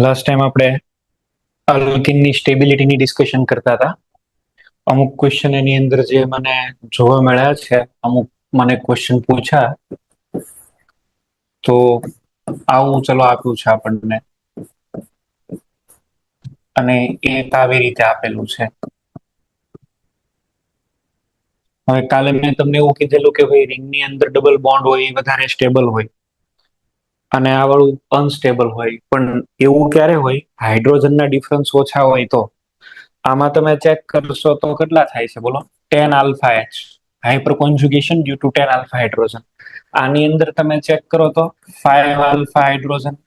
Last time આપણે અલ્કિનની સ્ટેબિલિટીની discussion કરતા હતા. અમુક ક્વેશ્ચન એની અંદર જે મને જોવા મળ્યા છે, અમુક મને ક્વેશ્ચન પૂછ્યા, તો આવું ચલો આપ્યું છે આપણને, અને એ આવી રીતે આપેલું છે. હવે કાલે મેં તમને એવું કીધેલું કે ભાઈ રિંગની અંદર ડબલ બોન્ડ હોય એ વધારે સ્ટેબલ હોય અને આ વાળું અનસ્ટેબલ હોય. પણ એવું ક્યારે હોય? હાઇડ્રોજનના ડિફરન્સ ઓછા હોય તો. આમાં તમે ચેક કરશો તો કેટલા થાય છે બોલો? 10 alpha H, hyper conjugation due to 10 alpha hydrogen. આની અંદર તમે ચેક કરો તો 5 આલ્ફા હાઇડ્રોજન.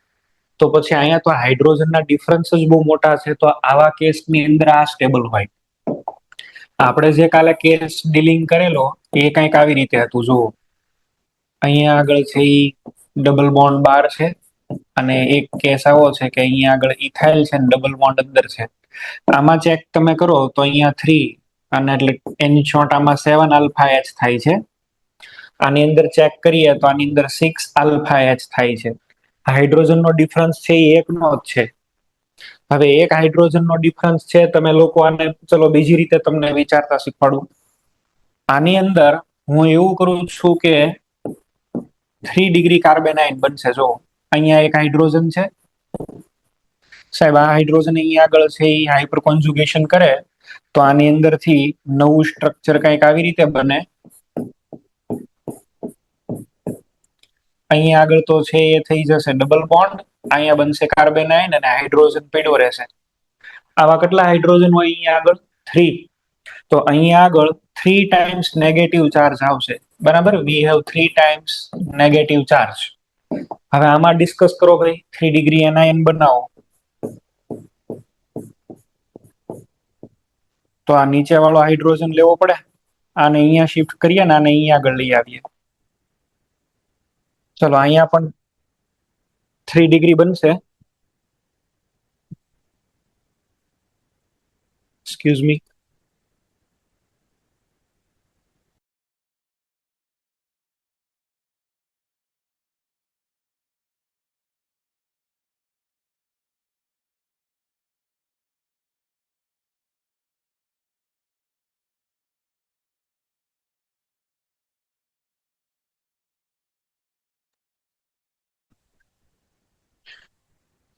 તો પછી અહીંયા તો હાઇડ્રોજનના ડિફરન્સ જ બહુ મોટા છે, તો આવા કેસની અંદર આ સ્ટેબલ હોય. આપણે જે કાલે કેસ ડીલિંગ કરેલો એ કંઈક આવી રીતે હતું. જુઓ, અહીંયા આગળ છે ઈ ડબલ બોન્ડ બાર છે, અને એક કેસ આવો છે કે અહીંયા આગળ ઇથાઇલ છે ને ડબલ બોન્ડ અંદર છે. આમાં ચેક તમે કરો તો અહીંયા 3 અને એટલે એની શોર્ટ આમાં 7 આલ્ફા એચ થાય છે. આની અંદર ચેક કરીએ તો આની અંદર 6 આલ્ફા એચ થાય છે. હાઇડ્રોજનનો ડિફરન્સ છે એ એકનો જ છે. હવે એક હાઇડ્રોજનનો ડિફરન્સ છે, તમે લોકો આને ચલો બીજી રીતે તમને વિચારતા શીખવાડું. આની અંદર હું એવું કરું છું કે 3 ડિગ્રી કાર્બેનાઇન બનશે. જો અહીંયા એક હાઇડ્રોજન છે સાહેબ, આ હાઇડ્રોજન અહીંયા આગળ છે એ હાઇપર કોન્જુગેશન કરે તો આની અંદરથી નવું સ્ટ્રક્ચર કંઈક આવી રીતે બને. અહીંયા આગળ તો છે એ થઈ જશે ડબલ બોન્ડ, અહીંયા બનશે કાર્બેનાઇન અને હાઇડ્રોજન પડ્યો રહેશે. આવા કેટલા હાઇડ્રોજન હોય અહીંયા આગળ? 3. તો અહીંયા આગળ 3 ટાઈમ્સ નેગેટિવ ચાર્જ આવશે. બરાબર, we have 3 times negative charge. હવે આમાં ડિસ્કસ કરો ભાઈ, 3 ડિગ્રી એનાયન બનાવો. તો આ નીચે વાળો હાઇડ્રોજન લેવો પડે, આને અહીંયા શિફ્ટ કરીએ ને આને અહીંયા આગળ લઈ આવીએ. ચલો અહીંયા પણ 3 ડિગ્રી બનશે. Excuse me.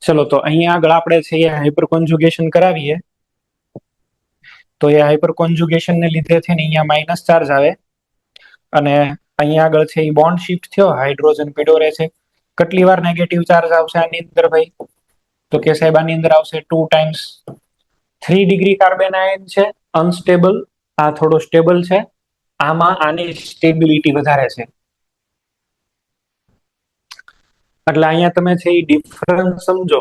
ચલો તો અહીંયા આગળ આપણે છે એ હાઇપર કોન્જુગેશન કરાવીએ, તો એ હાઇપર કોન્જુગેશન ને લીધે છે ને અહીંયા માઇનસ ચાર્જ આવે, અને અહીંયા આગળ છે એ બોન્ડ શિફ્ટ થયો, હાઇડ્રોજન પીડો રહે છે. કેટલી વાર નેગેટિવ ચાર્જ આવશે આની અંદર ભાઈ? તો કે સાહેબ આની અંદર આવશે 2 ટાઈમ્સ. 3 ડિગ્રી કાર્બેનાઇન છે અનસ્ટેબલ, આ થોડો સ્ટેબલ છે. આમાં આની સ્ટેબિલિટી વધારે છે. એટલે અહીંયા તમે છે એ ડિફરન્સ સમજો.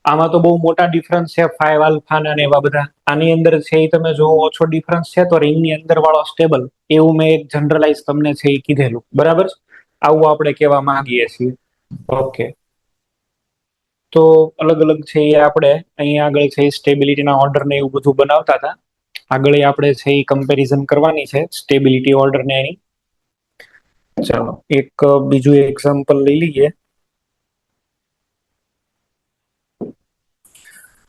આમાં તો બહુ મોટા ડિફરન્સ છે, 5 આલ્ફા અને એવા બધા. આની અંદર છે એ તમે જો ઓછો ડિફરન્સ છે તો રિંગની અંદર વાળો સ્ટેબલ, એવું મેં એક જનરલાઇઝ તમને છે એ કીધેલું. બરાબર, આવું આપણે કહેવા માંગીએ છીએ. ઓકે, તો અલગ અલગ છે એ આપણે અહીંયા આગળ છે સ્ટેબિલિટીના ઓર્ડર ને એવું બધું બનાવતા હતા. આગળ આપણે છે એ કમ્પેરિઝન કરવાની છે સ્ટેબિલિટી ઓર્ડર ને એની. ચાલો એક બીજું એક્ઝામ્પલ લઈ લઈએ,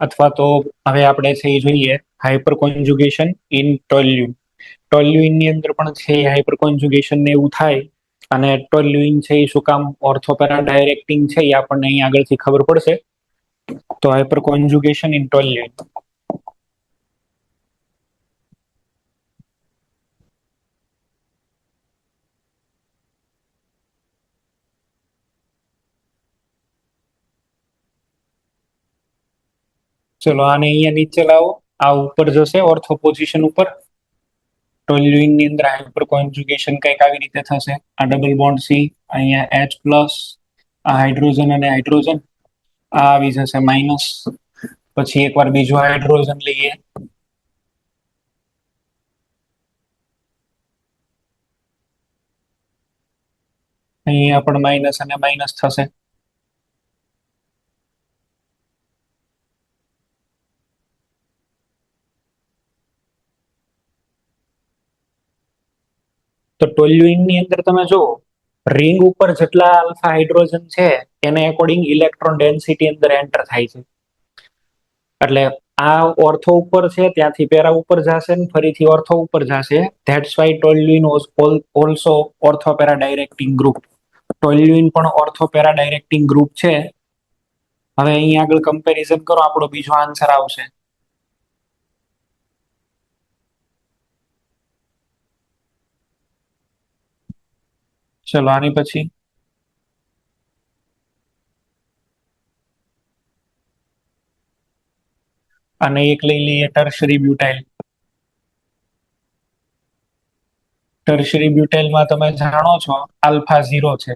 અથવા તો હવે આપણે છે એ જોઈએ હાઇપર કોન્જુગેશન ઇન ટોલ્યુઇન. ટોલ્યુઇન ની અંદર પણ છે હાઇપર કોન્જુગેશન ને એવું થાય, અને ટોલ્યુઇન છે એ શું કામ ઓર્થોપેરા ડાયરેક્ટિંગ છે એ આપણને અહીં આગળથી ખબર પડશે. તો હાઇપર કોન્જુગેશન ઇન ટોલ્યુઇન. ચલો આને અહીંયા નીચે લાવો, આ ઉપર જશે ઓર્થો પોઝિશન ઉપર. ટોલ્યુઇન ની અંદર હાઇપર કોન્જુગેશન કંઈક આવી રીતે થશે. આ ડબલ બોન્ડ સી, અહીંયા એચ પ્લસ, આ હાઇડ્રોજન અને હાઇડ્રોજન, આ આવી જશે માઇનસ. પછી એકવાર બીજો હાઇડ્રોજન લઈએ, અહીંયા પણ માઇનસ અને માઇનસ થશે. તો ટોલ્યુઇન ની અંદર તમે જુઓ રિંગ ઉપર જેટલા આલ્ફા હાઇડ્રોજન છે એને અકોર્ડિંગ ઇલેક્ટ્રોન ડેન્સિટી અંદર એન્ટર થાય છે. એટલે આ ઓર્થો ઉપર છે, ત્યાંથી પેરા ઉપર જશે ને ફરીથી ઓર્થો ઉપર જશે. That's why toluene also ortho para directing group. Toluene પણ ઓર્થો પેરા ડાયરેક્ટિંગ ગ્રુપ છે. હવે અહીં આગળ કમ્પેરિઝન કરો, આપણો બીજો આન્સર આવશે. ચલો આની પછી અને એક લઈ લઈએ ટર્શરી બ્યુટાઇલ. ટર્શરી બ્યુટાઇલમાં તમે જાણો છો આલ્ફા 0 છે.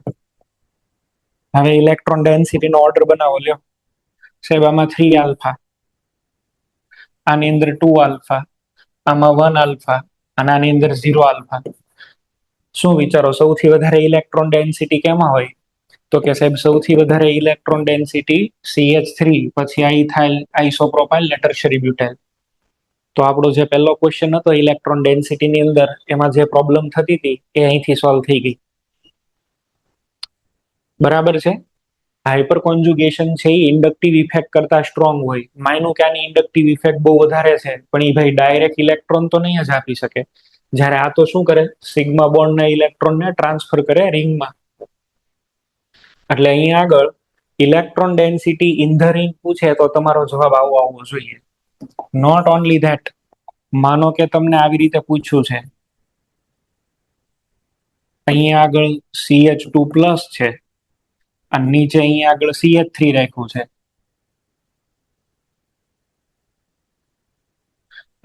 હવે ઇલેક્ટ્રોન ડેન્સિટી નો ઓર્ડર બનાવો લ્યો. સાહેબ આમાં 3 આલ્ફા, આની અંદર 2 આલ્ફા, આમાં 1 આલ્ફા અને આની અંદર 0 આલ્ફા. શું વિચારો સૌથી વધારે ઇલેક્ટ્રોન ડેન્સિટી કેમાં હોય? તો કે સાહેબ સૌથી વધારે ઇલેક્ટ્રોન ડેન્સિટી CH3, પછી આ ઇથાઇલ આઇસોપ્રોપાઇલ ને ટર્શરી બ્યુટાઇલ. તો આપણો જે પહેલો ક્વેશ્ચન હતો ઇલેક્ટ્રોન ડેન્સિટી ની અંદર, એમાં જે પ્રોબ્લેમ થતી હતી એ અહીંથી સોલ્વ થઈ ગઈ. બરાબર છે. હાઇપર કોન્જુગેશન છે એ ઇન્ડક્ટિવ ઇફેક્ટ કરતા સ્ટ્રોંગ હોય. માનું કે આની ઇન્ડક્ટિવ ઇફેક્ટ બહુ વધારે છે, પણ એ ભાઈ ડાયરેક્ટ ઇલેક્ટ્રોન તો નહીં જ આપી શકે. જ્યારે આ તો શું કરે, સિગ્મા બોન્ડ ના ઇલેક્ટ્રોન ને ટ્રાન્સફર કરે રિંગમાં. એટલે અહીં આગળ electron density in the ring પૂછે તો તમારો જવાબ આવો આવવો જોઈએ. નોટ ઓનલી ધેટ, માનો કે તમને આવી રીતે પૂછ્યું છે, અહીંયા આગળ CH2+ છે અને નીચે અહીંયા આગળ CH3 રાખ્યું છે.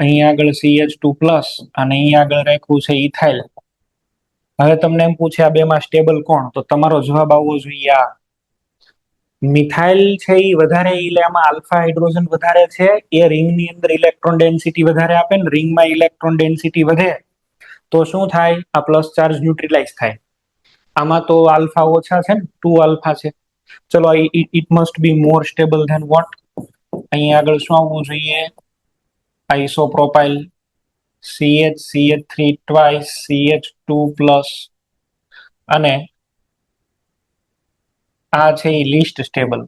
અહીંયા આગળ CH2+ અને અહીંયા આગળ રાખ્યું છે ઇથાઇલ. હવે તમને એમ પૂછે આ બેમાં સ્ટેબલ કોણ, તો તમારો જવાબ આવવો જોઈએ આ મિથાઇલ છે. એ વધારે, એટલે આમાં આલ્ફા હાઇડ્રોજન વધારે છે, એ રિંગની અંદર ઇલેક્ટ્રોન ડેન્સિટી વધારે આપે ને રિંગમાં ઇલેક્ટ્રોન ડેન્સિટી વધે તો શું થાય, આ પ્લસ ચાર્જ ન્યુટ્રલાઇઝ થાય. આમાં તો આલ્ફા ઓછા છે ને, 2 આલ્ફા છે. ચલો it must be more stable then what. અહીંયા આગળ શું આવવું જોઈએ, આઇસોપ્રોપાઇલ CH3 ટ્વાઇસ CH2+ અને આ છે એ લીસ્ટ સ્ટેબલ.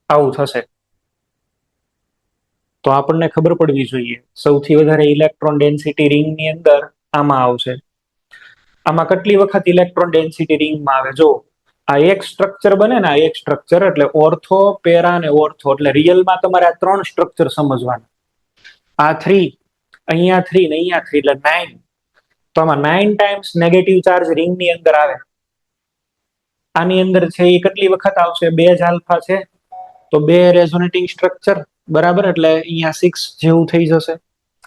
આવું થશે. તો આપણને ખબર પડવી જોઈએ સૌથી વધારે ઇલેક્ટ્રોન ડેન્સિટી રિંગની અંદર આમાં આવશે. આમાં કેટલી વખત ઇલેક્ટ્રોન ડેન્સિટી રિંગમાં આવે? જો આ એક સ્ટ્રક્ચર બને ને, આ એક સ્ટ્રક્ચર એટલે ઓર્થો પેરા અને ઓર્થો, એટલે રિયલમાં તમારે આ 3 સ્ટ્રક્ચર સમજવાના. આ 3, અહીંયા 3 ને અહીંયા 3 એટલે 9. તો આમાં 9 ટાઈમ્સ નેગેટિવ ચાર્જ રિંગની અંદર આવે. આની અંદર છે એ કેટલી વખત આવશે? 2 જ આલ્ફા છે તો 2 રેઝોનેટિંગ સ્ટ્રક્ચર, બરાબર. એટલે અહીંયા 6 જેવું થઈ જશે.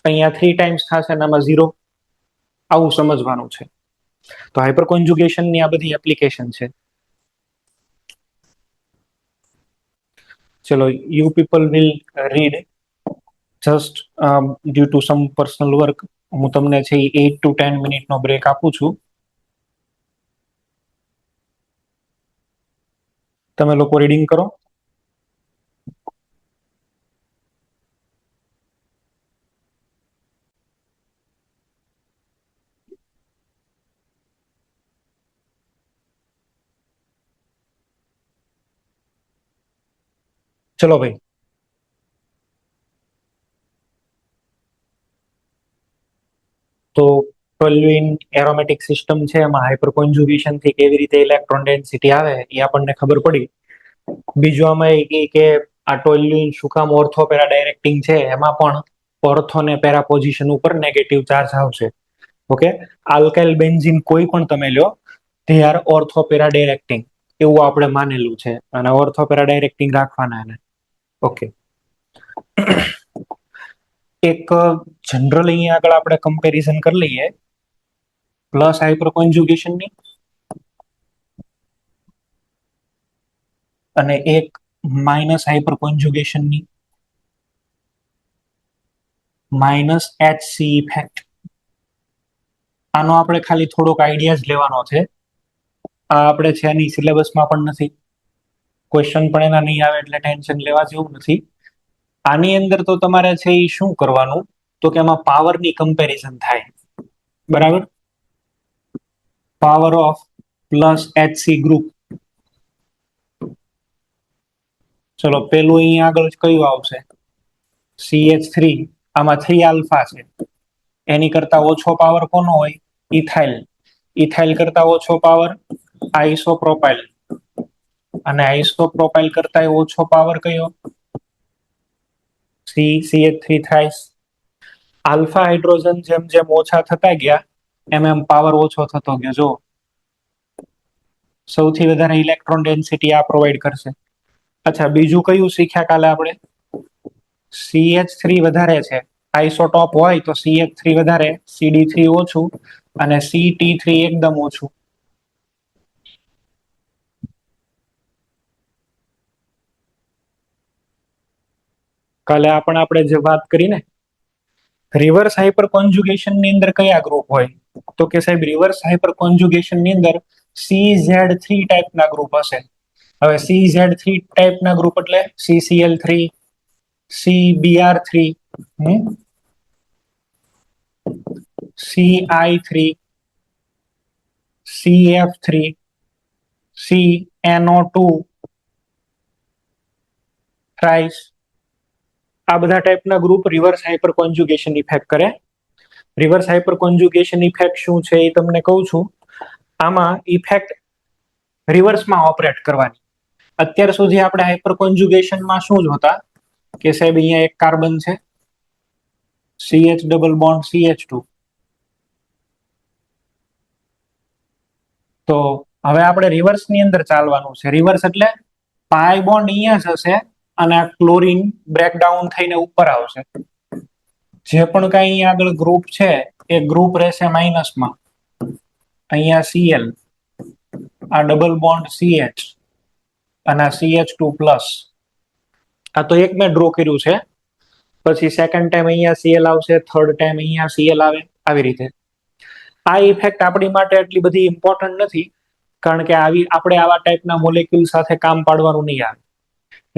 અહીંયા 3 ટાઈમ્સ થશે અને આમાં 0. આવું સમજવાનું છે. તો હાઇપર કોન્જુગેશન ની આ બધી એપ્લિકેશન છે. ચલો, you people will read just due to some personal work. હું તમને છે 8 to 10 મિનિટનો બ્રેક આપું છું. તમે લોકો રીડિંગ કરો. ચલો ભાઈ. તો ટોલ્યુઇન એરોમેટિક સિસ્ટમ છે, એમાં હાઇપર કોન્જુગેશન થી કેવી રીતે ઇલેક્ટ્રોન ડેન્સિટી આવે એ આપણને ખબર પડી. બીજું આમાં એ કે આ ટોલ્યુઇન શું કામ ઓર્થો પેરા ડાયરેક્ટિંગ છે, એમાં પણ ઓર્થો ને પેરા પોઝિશન ઉપર નેગેટિવ ચાર્જ આવશે. ઓકે, આલ્કાઇલ બેન્ઝીન કોઈ પણ તમે લ્યો, they are ઓર્થો પેરા ડાયરેક્ટિંગ એવું આપણે માનેલું છે અને ઓર્થો પેરા ડાયરેક્ટિંગ રાખવાના એને. ઓકે, એક જનરલ અહીંયા આગળ આપણે કમ્પેરિઝન કરી લઈએ પ્લસ હાઇપર કોન્જુગેશન ની અને એક માઇનસ હાઇપર કોન્જુગેશન ની, માઇનસ HC ઇફેક્ટ. આનો આપણે ખાલી થોડોક આઈડિયા જ લેવાનો છે. આ આપણે છે એની સિલેબસમાં પણ નથી, ક્વેશ્ચન પણ એના નહીં આવે એટલે ટેન્શન લેવા જેવું નથી. આની અંદર તો તમારે છે એ શું કરવાનું, તો કે એમાં પાવરની કમ્પેરિઝન થાય. બરાબર, power of plus HC group. ચલો પેલું અહીંયા આગળ કયું આવશે? CH3. આમાં 3 આલ્ફા છે. એની કરતા ઓછો પાવર કોનો હોય? ઇથાઇલ. ઇથાઇલ કરતા ઓછો પાવર આઇસોપ્રોપાઇલ. અને આઇસોપ્રોપાઇલ કરતા ઓછો પાવર કયો? CH3 thrice. આલ્ફા હાઇડ્રોજન જેમ જેમ ઓછા થતા ગયા એમ પાવર ઓછો થતો ગયો. જો સૌથી વધારે ઇલેક્ટ્રોન ડેન્સિટી આ પ્રોવાઈડ કરશે. અચ્છા, બીજું કયું શીખ્યા કાલે આપણે? CH3 વધારે છે. આઇસોટોપ હોય તો CH3 વધારે, CD3 ઓછું અને CT3 એકદમ ઓછું. કાલે આપણે જે વાત કરી ને, રિવર્સ હાઇપર કોન્જુગેશન ની અંદર કયા ગ્રુપ હોય? તો કે સાહેબ રિવર્સ હાઇપર કોન્જુગેશન ની અંદર CZ3 ટાઈપના ગ્રુપ હશે. હવે CZ3 ટાઈપના ગ્રુપ એટલે CCl3, CBr3, CI3, CF3, CNO2, thrice. આ બધા ટાઈપના ગ્રુપ રિવર્સ હાઇપર કોન્જુગેશન ઇફેક્ટ કરે. રિવર્સ હાઇપર કોન્જુગેશન ઇફેક્ટ શું છે એ તમને કહું છું. આમાં ઇફેક્ટ રિવર્સમાં ઓપરેટ કરવાની. અત્યાર સુધી આપણે હાઇપર કોન્જુગેશનમાં શું જોતા કે સાહેબ અહીંયા એક કાર્બન છે, CH ડબલ બોન્ડ CH2. તો હવે આપણે રિવર્સ ની અંદર ચાલવાનું છે. રિવર્સ એટલે પાઈ બોન્ડ અહીંયા જશે અને આ ક્લોરીન બ્રેકડાઉન થઈને ઉપર આવશે. જે પણ કઈ અહીંયા આગળ ગ્રુપ છે એ ગ્રુપ રહેશે માઇનસમાં. અહીંયા Cl, આ ડબલ બોન્ડ CH અને CH2 પ્લસ. આ તો એક મેં ડ્રો કર્યું છે. પછી સેકન્ડ ટાઈમ અહીંયા Cl આવશે, થર્ડ ટાઈમ અહીંયા Cl આવે, આવી રીતે. આ ઇફેક્ટ આપણી માટે એટલી બધી ઇમ્પોર્ટન્ટ નથી, કારણ કે આપણે આવા ટાઈપના મોલેક્યુલ સાથે કામ પાડવાનું નહીં આવે.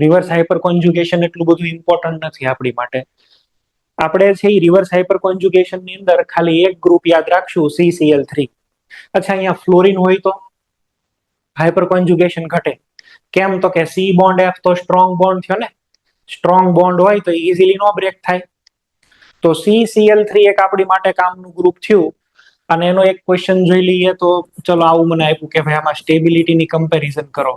રિવર્સ હાઇપર કોન્જુગેશન એટલું બધું ઇમ્પોર્ટન્ટ નથી આપણી માટે. આપણે છે એ રિવર્સ હાઇપર કોન્જુગેશન ની અંદર ખાલી એક ગ્રુપ યાદ રાખશું, CCl3. અચ્છા, અહીંયા ફ્લોરિન હોય તો હાઇપર કોન્જુગેશન ઘટે. કેમ? તો કે C બોન્ડ F તો સ્ટ્રોંગ બોન્ડ થયો ને. સ્ટ્રોંગ બોન્ડ હોય તો ઇઝીલી નો બ્રેક થાય. તો CCl3 એક આપણી માટે કામનું ગ્રુપ થયું. અને એનો એક ક્વેશ્ચન જોઈ લઈએ તો ચલો આવું મને આપ્યું કે ભાઈ આમાં સ્ટેબિલિટીની કમ્પેરિઝન કરો.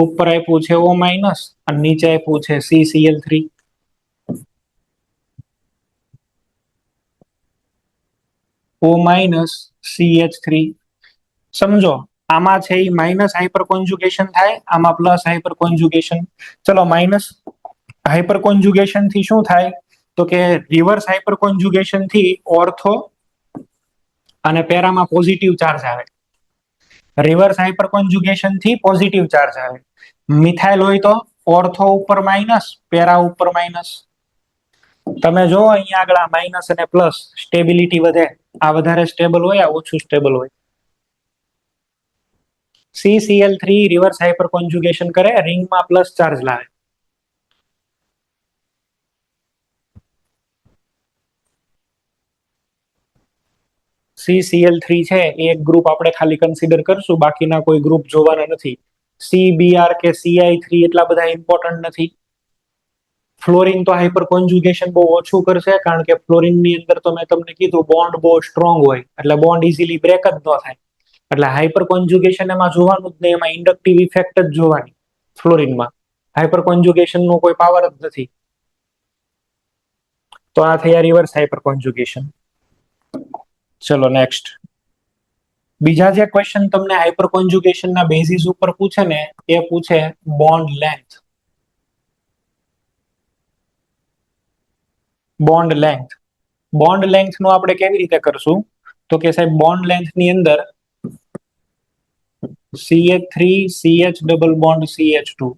ઉપર આપ્યું છે O માઇનસ અને નીચે આપ્યું છે CCl3. O minus CH3. સમજો આમાં છે એ માઇનસ હાઇપર કોન્જુગેશન થાય, આમાં પ્લસ હાઇપર કોન્જુગેશન. ચલો માઇનસ હાઇપર કોન્જુગેશન થી શું થાય? તો કે રિવર્સ હાઇપર કોન્જુગેશન થી ઓર્થો અને પેરામાં પોઝિટિવ ચાર્જ આવે. રિવર્સ હાઇપર કોન્જુગેશન થી પોઝિટિવ ચાર્જ આવે. મિથાઇલ હોય તો ઓર્થો ઉપર માઇનસ, પેરા ઉપર માઇનસ. તમે જો અહીંયા આગળ માઇનસ અને પ્લસ સ્ટેબિલિટી વધે. આ વધારે સ્ટેબલ હોય, આ ઓછું સ્ટેબલ હોય. CCl3 રિવર્સ હાઇપર કોન્જુગેશન કરે, રિંગમાં પ્લસ ચાર્જ લાવે. CCl3 છે એ એક ગ્રુપ આપણે ખાલી કન્સિડર કરશું, બાકીના કોઈ ગ્રુપ જોવાના નથી. CBr કે CI3 એટલા બધા ઇમ્પોર્ટન્ટ નથી. ફ્લોરિન તો હાઇપર કોન્જુગેશન બહુ ઓછું કરશે, કારણ કે ફ્લોરિન ની અંદર તો મેં તમને કીધું બોન્ડ બહુ સ્ટ્રોંગ હોય, એટલે બોન્ડ ઇઝીલી બ્રેક જ ન થાય. એટલે હાઇપર કોન્જુગેશન એમાં જોવાનું જ નહીં, એમાં ઇન્ડક્ટિવ ઇફેક્ટ જ જોવાની. ફ્લોરિનમાં હાઇપર કોન્જુગેશન નો કોઈ પાવર જ નથી. તો આ થયા રિવર્સ હાઇપર કોન્જુગેશન. ચલો નેક્સ્ટ. બીજા જે ક્વેશ્ચન તમને હાઇપર કોન્જુગેશન ના બેઝિસ ઉપર પૂછે ને, એ પૂછે bond length. Bond length. Bond length નું આપણે કેવી રીતે કરશું? તો કે સાહેબ બોન્ડ લેન્થ ની અંદર CH3 CH double bond CH2.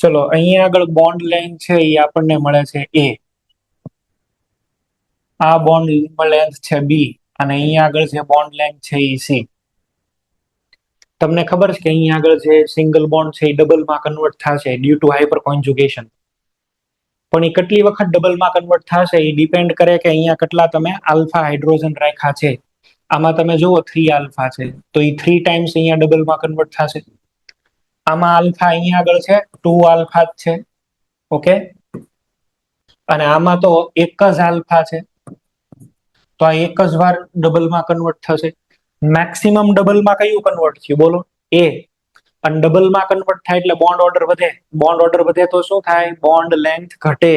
ચલો અહીંયા આગળ બોન્ડ લેન્થ છે એ આપણને મળે છે એ, આ બોન્ડ લેન્થ છે બી, અને અહીંયા આગળ જે બોન્ડ લેન્થ છે એ સી. તમને ખબર છે કે અહીંયા આગળ જે સિંગલ બોન્ડ છે એ ડબલમાં કન્વર્ટ થશે ડ્યુ ટુ હાઇપર કોન્જુગેશન. પણ એ કેટલી વખત ડબલમાં કન્વર્ટ થશે એ ડિપેન્ડ કરે કે અહીંયા કેટલા તમે આલ્ફા હાઇડ્રોજન રાખ્યા છે. આમાં તમે જુઓ 3 આલ્ફા છે, તો એ 3 ટાઈમ્સ અહીંયા ડબલમાં કન્વર્ટ થશે. આમાં આલ્ફા અહીંયા આગળ છે 2 આલ્ફા જ છે, ઓકે. અને આમાં તો એક જ આલ્ફા છે, તો આ એક જ વાર ડબલમાં કન્વર્ટ થશે. મેક્સિમમ ડબલમાં કયું કન્વર્ટ થયું બોલો? એ. અને ડબલમાં કન્વર્ટ થાય એટલે બોન્ડ ઓર્ડર વધે. બોન્ડ ઓર્ડર વધે તો શું થાય? બોન્ડ લેન્થ ઘટે.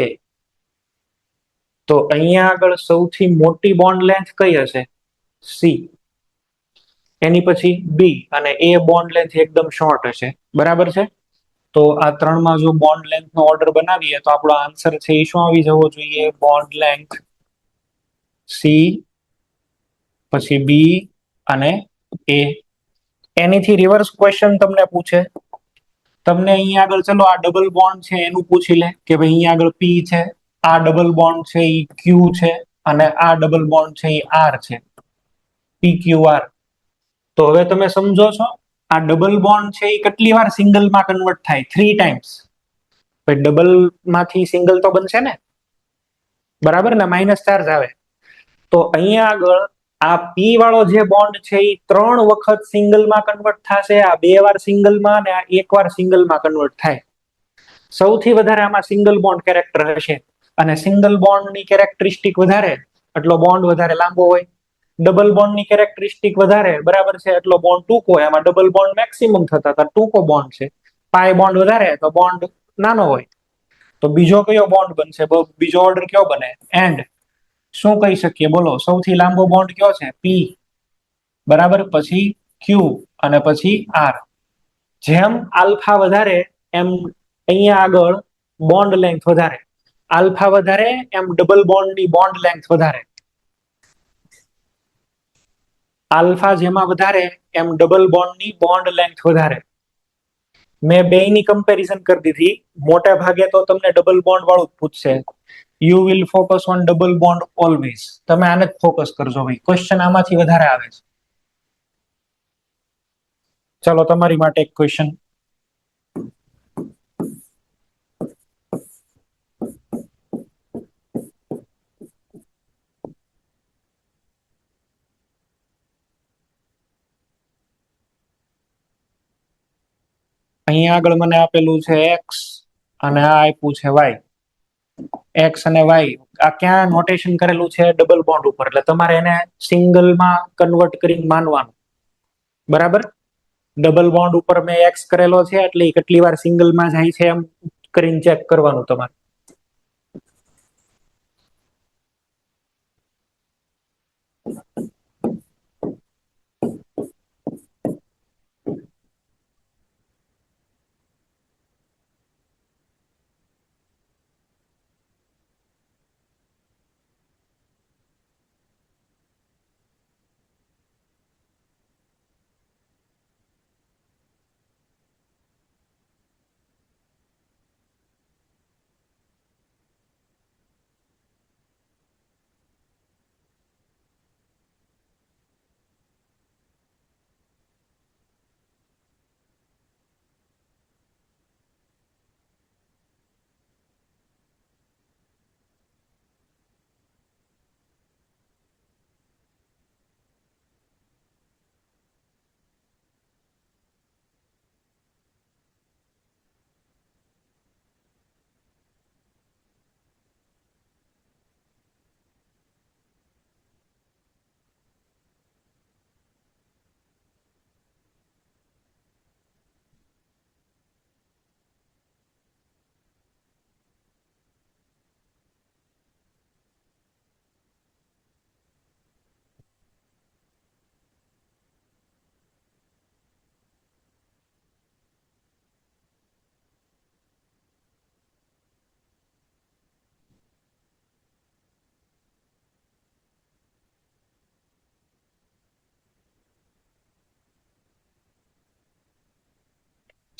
તો અહીંયા આગળ સૌથી મોટી બોન્ડ લેન્થ કઈ હશે? સી. એની પછી બી, અને એ બોન્ડ લેન્થ એકદમ શોર્ટ હશે, બરાબર છે. તો આ ત્રણમાં જો બોન્ડ લેન્થ નો ઓર્ડર બનાવીએ તો આપણો આન્સર છે એ શું આવી જવો જોઈએ? બોન્ડ લેન્થ સી, પછી બી અને એ. એનીથી રિવર્સ ક્વેશ્ચન તમને પૂછે, તમને અહીંયા આગળ ચલો આ ડબલ બોન્ડ છે એનું પૂછી લે કે ભાઈ અહીંયા આગળ પી છે, આ ડબલ બોન્ડ છે એ ક્યુ છે, અને આ ડબલ બોન્ડ છે એ આર છે, પી ક્યુ આર. તો હવે તમે સમજો છો આ ડબલ બોન્ડ છે એ કેટલી વાર સિંગલમાં કન્વર્ટ થાય? 3 ટાઈમ્સ. ભાઈ ડબલ માંથી સિંગલ તો બનશે ને, બરાબર ને? માઇનસ ચાર્જ આવે. તો અહીંયા આગળ આ પી વાળો જે બોન્ડ છે એ 3 વખત સિંગલમાં કન્વર્ટ થશે, આ 2 વાર સિંગલમાં અને આ 1 વાર સિંગલમાં કન્વર્ટ થાય. સૌથી વધારે આમાં સિંગલ બોન્ડ કેરેક્ટર હશે, અને સિંગલ બોન્ડની કેરેક્ટરિસ્ટિક વધારે એટલો બોન્ડ વધારે લાંબો હોય. ડબલ બોન્ડની કેરેક્ટરિસ્ટિક વધારે, બરાબર છે, એટલો બોન્ડ ટૂંકો હોય. આમાં ડબલ બોન્ડ મેક્સિમમ થતા હતા, ટૂંકો બોન્ડ છે. પાય બોન્ડ વધારે તો બોન્ડ નાનો હોય. તો બીજો કયો બોન્ડ બનશે? બીજો ઓર્ડર કયો બને? એન્ડ. શું કહી શકીએ બોલો? સૌથી લાંબો બોન્ડ કયો છે? પી, બરાબર. પછી ક્યુ અને પછી આર. જેમ આલ્ફા વધારે એમ અહીંયા આગળ બોન્ડ લેન્થ વધારે. આલ્ફા વધારે એમ ડબલ બોન્ડની બોન્ડ લેન્થ વધારે. આલ્ફા જેમાં વધારે એમ ડબલ બોન્ડની બોન્ડ લેન્થ વધારે. મેં બેયની કમ્પેરિઝન કરી દીધી. મોટા ભાગે તો તમને ડબલ બોન્ડ વાળું જ પૂછશે. You will focus on double bond always. તમે આને જ ફોકસ કરજો ભાઈ, ક્વેશ્ચન આમાંથી વધારે આવે છે. ચલો તમારી માટે એક ક્વેશ્ચન. અહીંયા આગળ મને આપેલું છે એક્સ અને આ આપ્યું છે વાય. એક્સ અને વાય આ ક્યાં નોટેશન કરેલું છે? ડબલ બોન્ડ ઉપર. એટલે તમારે એને સિંગલમાં કન્વર્ટ કરીને માનવાનું, બરાબર. ડબલ બોન્ડ ઉપર મેં એક્સ કરેલો છે એટલે કેટલી વાર સિંગલમાં જાય છે એમ કરીને ચેક કરવાનું તમારે.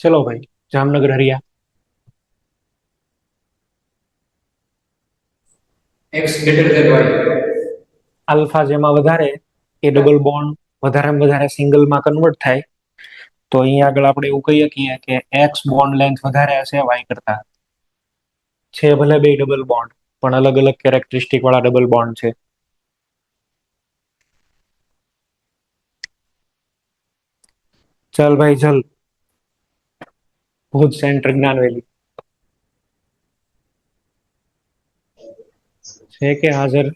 ચલો ભાઈ, Jamnagar Hariya. X greater than Y. Alpha જેમાં વધારે એ ડબલ બોન્ડ વધારેમાં વધારે સિંગલમાં કન્વર્ટ થાય. તો અહીંયા આગળ આપણે એવું કહી શકીએ કે એક્સ બોન્ડ લેન્થ વધારે હશે વાય કરતા. છે ભલે બે ડબલ બોન્ડ, પણ અલગ અલગ કેરેક્ટરિસ્ટિક વાળા ડબલ બોન્ડ છે. ચલ ભાઈ ચલ, ભુજ સેન્ટર જ્ઞાનવેલી છે કે હાજર?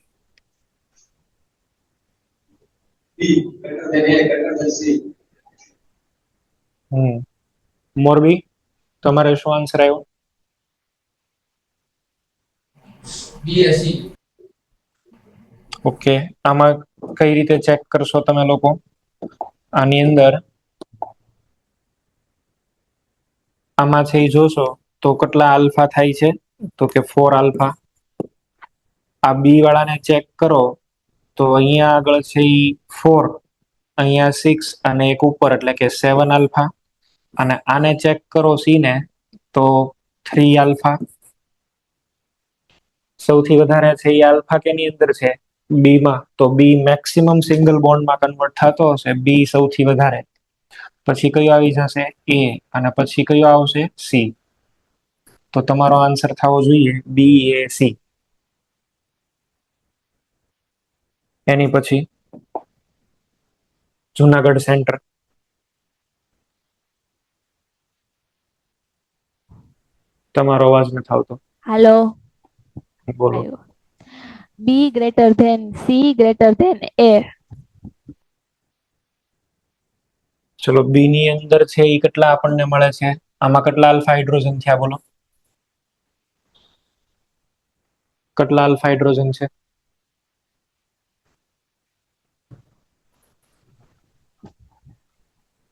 B greater than A greater than C. Morbi, તમારે શું આન્સર આવ્યો? बी ए सी। ઓકે, આમાં કઈ રીતે ચેક કરશો તમે લોકો? આની અંદર આમાં છે એ જોશો તો કેટલા આલ્ફા થાય છે, તો કે 4 આલ્ફા. આ બી વાળાને ચેક કરો તો અહીંયા આગળ છે એ 4, અહીંયા 6 અને એક ઉપર એટલે કે 7 આલ્ફા. અને આને ચેક કરો સી ને તો 3 આલ્ફા. સૌથી વધારે છે એ આલ્ફા કેની અંદર છે? બી માં. તો બી મેક્સિમમ સિંગલ બોન્ડમાં કન્વર્ટ થતો હશે, બી સૌથી વધારે. પછી કયો આવી જશે? એ. અને પછી કયો આવશે? સી. તો તમારો આન્સર થવો જોઈએ બી એ સી. એની પછી જુનાગઢ સેન્ટર. તમારો અવાજ નથી આવતો. हेलो બોલો. B greater than C greater than A. ચલો, બી ની અંદર છે એ કેટલા આપણને મળે છે? આમાં કેટલા આલ્ફા હાઇડ્રોજન થયા બોલો? કેટલા આલ્ફા હાઇડ્રોજન છે?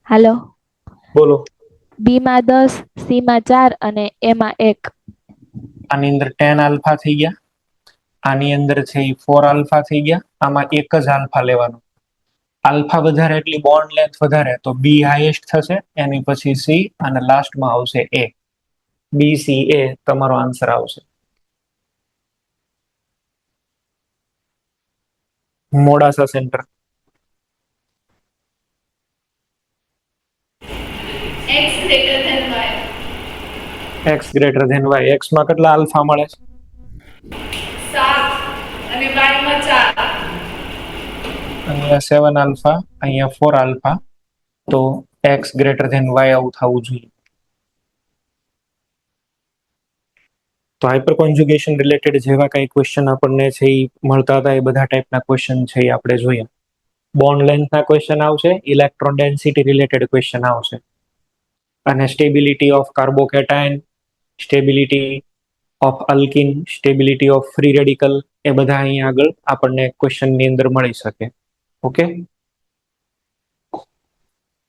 हेलो બોલો. बी में 10, सी में 4 અને ए में 1। આની અંદર 10 આલ્ફા થઈ ગયા, આની અંદર છે એ 4 આલ્ફા થઈ ગયા. આમાં એક જ આલ્ફા લેવાનો. આલ્ફા વધારે એટલી બોન્ડ લેન્થ વધારે, તો બી હાઈએસ્ટ થશે, એની પછી સી અને લાસ્ટમાં આવશે એ. બી સી એ તમારો આન્સર આવશે. Modasa centre. x greater than y। X greater than Y. X માં કેટલા આલ્ફા મળે છે? 7 અને y માં 4। અહીંયા 7 આલ્ફા, અહીંયા 4 આલ્ફા. તો એક્સ ગ્રેટર ધેન વાય આવું થવું જોઈએ. તો હાઇપર કોન્જ્યુગેશન રિલેટેડ જેવા કઈ ક્વેશ્ચન આપણને છે એ મળતા હતા, એ બધા ટાઈપના ક્વેશ્ચન છે એ આપણે જોઈએ. બોન્ડ લેન્થના ક્વેશ્ચન આવશે, ઇલેક્ટ્રોન ડેન્સિટી રિલેટેડ ક્વેશ્ચન આવશે, અને stability of carbocation, stability of alkene, stability of free radical, એ બધા અહીંયા આગળ આપણને ક્વેશ્ચનની અંદર મળી શકે. ઓકે,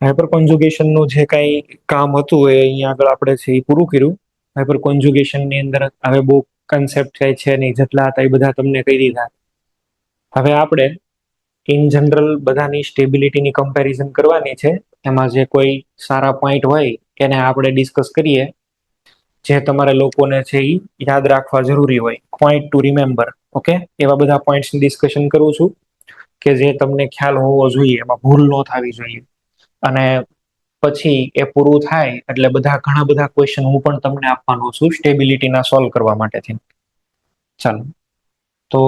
હાઇપર કોન્જ્યુગેશનનું જે કાંઈ કામ હતું એ અહીંયા આગળ આપણે છે એ પૂરું કર્યું. હાઇપર કોન્જ્યુગેશનની અંદર હવે બહુ કન્સેપ્ટ છે નહીં, જેટલા હતા એ બધા તમને કહી દીધા. હવે આપણે ઇન જનરલ બધાની સ્ટેબિલિટીની કમ્પેરિઝન કરવાની છે. એમાં જે કોઈ સારા પોઈન્ટ હોય એને આપણે ડિસ્કસ કરીએ, જે તમારે લોકોને છે એ યાદ રાખવા જરૂરી હોય, પોઈન્ટ ટુ રિમેમ્બર. ઓકે, એવા બધા પોઈન્ટ્સની ડિસ્કશન કરું છું કે જે તમને ખ્યાલ હોવો જોઈએ, એમાં ભૂલ ન થવી જોઈએ. અને પછી એ પૂરું થાય એટલે ઘણા બધા ક્વેશ્ચન હું પણ તમને આપવાનો છું સ્ટેબિલિટીના સોલ્વ કરવા માટેથી. ચાલો, તો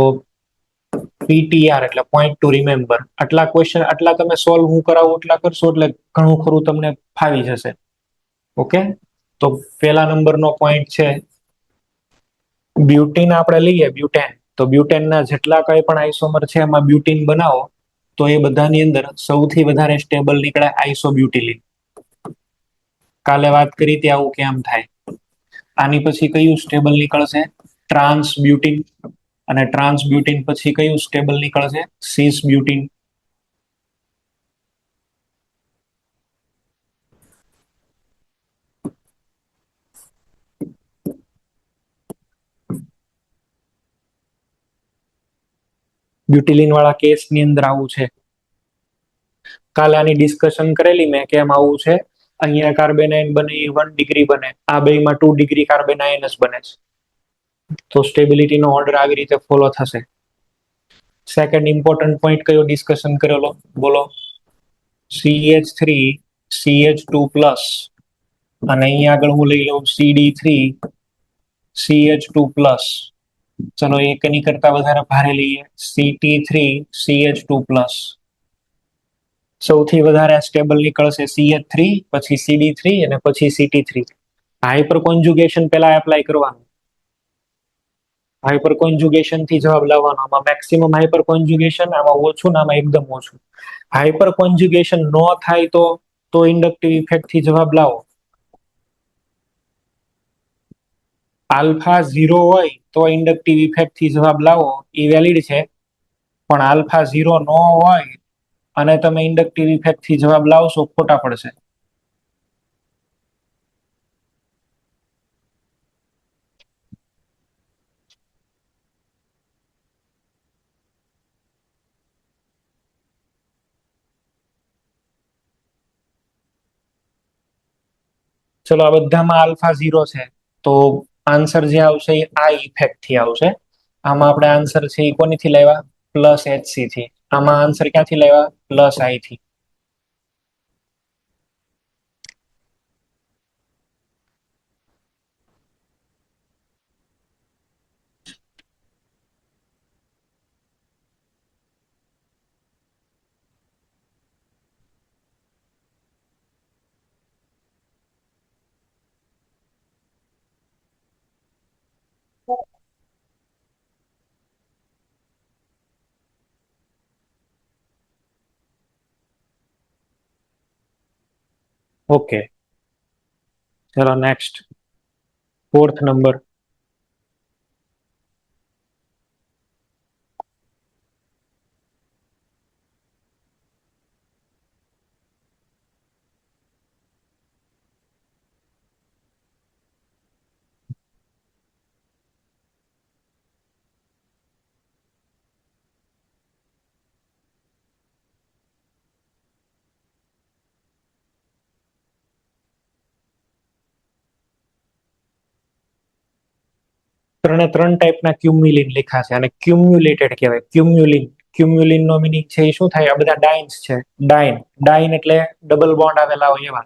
પીટીઆર એટલે પોઈન્ટ ટુ રિમેમ્બર. આટલા ક્વેશ્ચન આટલા તમે સોલ્વ હું કરાવું એટલા કરશો એટલે ઘણું ખરું તમને ફાવી જશે. ઓકે, તો પહેલા નંબરનો પોઈન્ટ છે બ્યુટીન. આપણે લઈએ બ્યુટેન, તો બ્યુટેનના જેટલા કઈ પણ આઇસોમર છે એમાં બ્યુટીન બનાવો તો એ બધાની અંદર સૌથી વધારે સ્ટેબલ નીકળે આઇસોબ્યુટિલિન. કાલે વાત કરી હતી આવું કેમ થાય. આની પછી કયું સ્ટેબલ નીકળશે? ટ્રાન્સ બ્યુટીન. અને ટ્રાન્સ બ્યુટીન પછી કયું સ્ટેબલ નીકળશે? સિસ બ્યુટીન. બ્યુટિલિન વાળા કેસની અંદર આવું છે. કાલે આની ડિસ્કશન કરેલી મેં, કેમ આવું છે. અહીંયા કાર્બેનાઇન બને એ 1 ડિગ્રી બને, આ બેમાં 2 ડિગ્રી કાર્બેનાઇન જ બને છે. તો સ્ટેબિલિટીનો ઓર્ડર આવી રીતે ફોલો થશે. સેકન્ડ ઇમ્પોર્ટન્ટ પોઈન્ટ કયો ડિસ્કશન કરેલો બોલો? CH3 CH2 પ્લસ અને અહીંયા આગળ હું લઈ લઉં CD3 CH2 પ્લસ. ચલો એક એની કરતા વધારે ભારે લઈએ, CT3 CH2 પ્લસ. સૌથી વધારે સ્ટેબલ નીકળશે CH3, પછી CD3 અને પછી CT3. હાઇપર કોન્જુગેશન પહેલા એપ્લાય કરવાનું. હાઇપર કોન્જુગેશન થી જવાબ લાવવાનો. આમાં મેક્સિમમ હાઇપર કોન્જુગેશન, આમાં ઓછું ને આમાં એકદમ ઓછું. હાઇપર કોન્જુગેશન ન થાય તો ઇન્ડક્ટિવ ઇફેક્ટ થી જવાબ લાવો. આલ્ફા 0 હોય તો ઇન્ડક્ટિવ ઇફેક્ટ થી જવાબ લાવો, એ વેલિડ છે. પણ આલ્ફા 0 ન હોય અને તમે ઇન્ડક્ટિવ ઇફેક્ટ થી જવાબ લાવશો, ખોટા પડશે. ચલો આ બધામાં આલ્ફા 0 છે તો આન્સર જે આવશે એ આ ઇફેક્ટ થી આવશે. આમાં આપણે આન્સર છે એ કોનીથી લાવ્યા? પ્લસ HC થી. આમાં આન્સર ક્યાંથી લાવ્યા? પ્લસ I થી. ઓકે, ચલો નેક્સ્ટ 4th નંબર. ત્રણે ત્રણ ટાઈપના ક્યુમ્યુલિન લખ્યા છે અને ક્યુમ્યુલેટેડ કહેવાય. ક્યુમ્યુલિન નો મિનિંગ છે એ શું થાય? આ બધા ડાઇન્સ છે. ડાઇન એટલે ડબલ બોન્ડ આવેલા હોય એવા.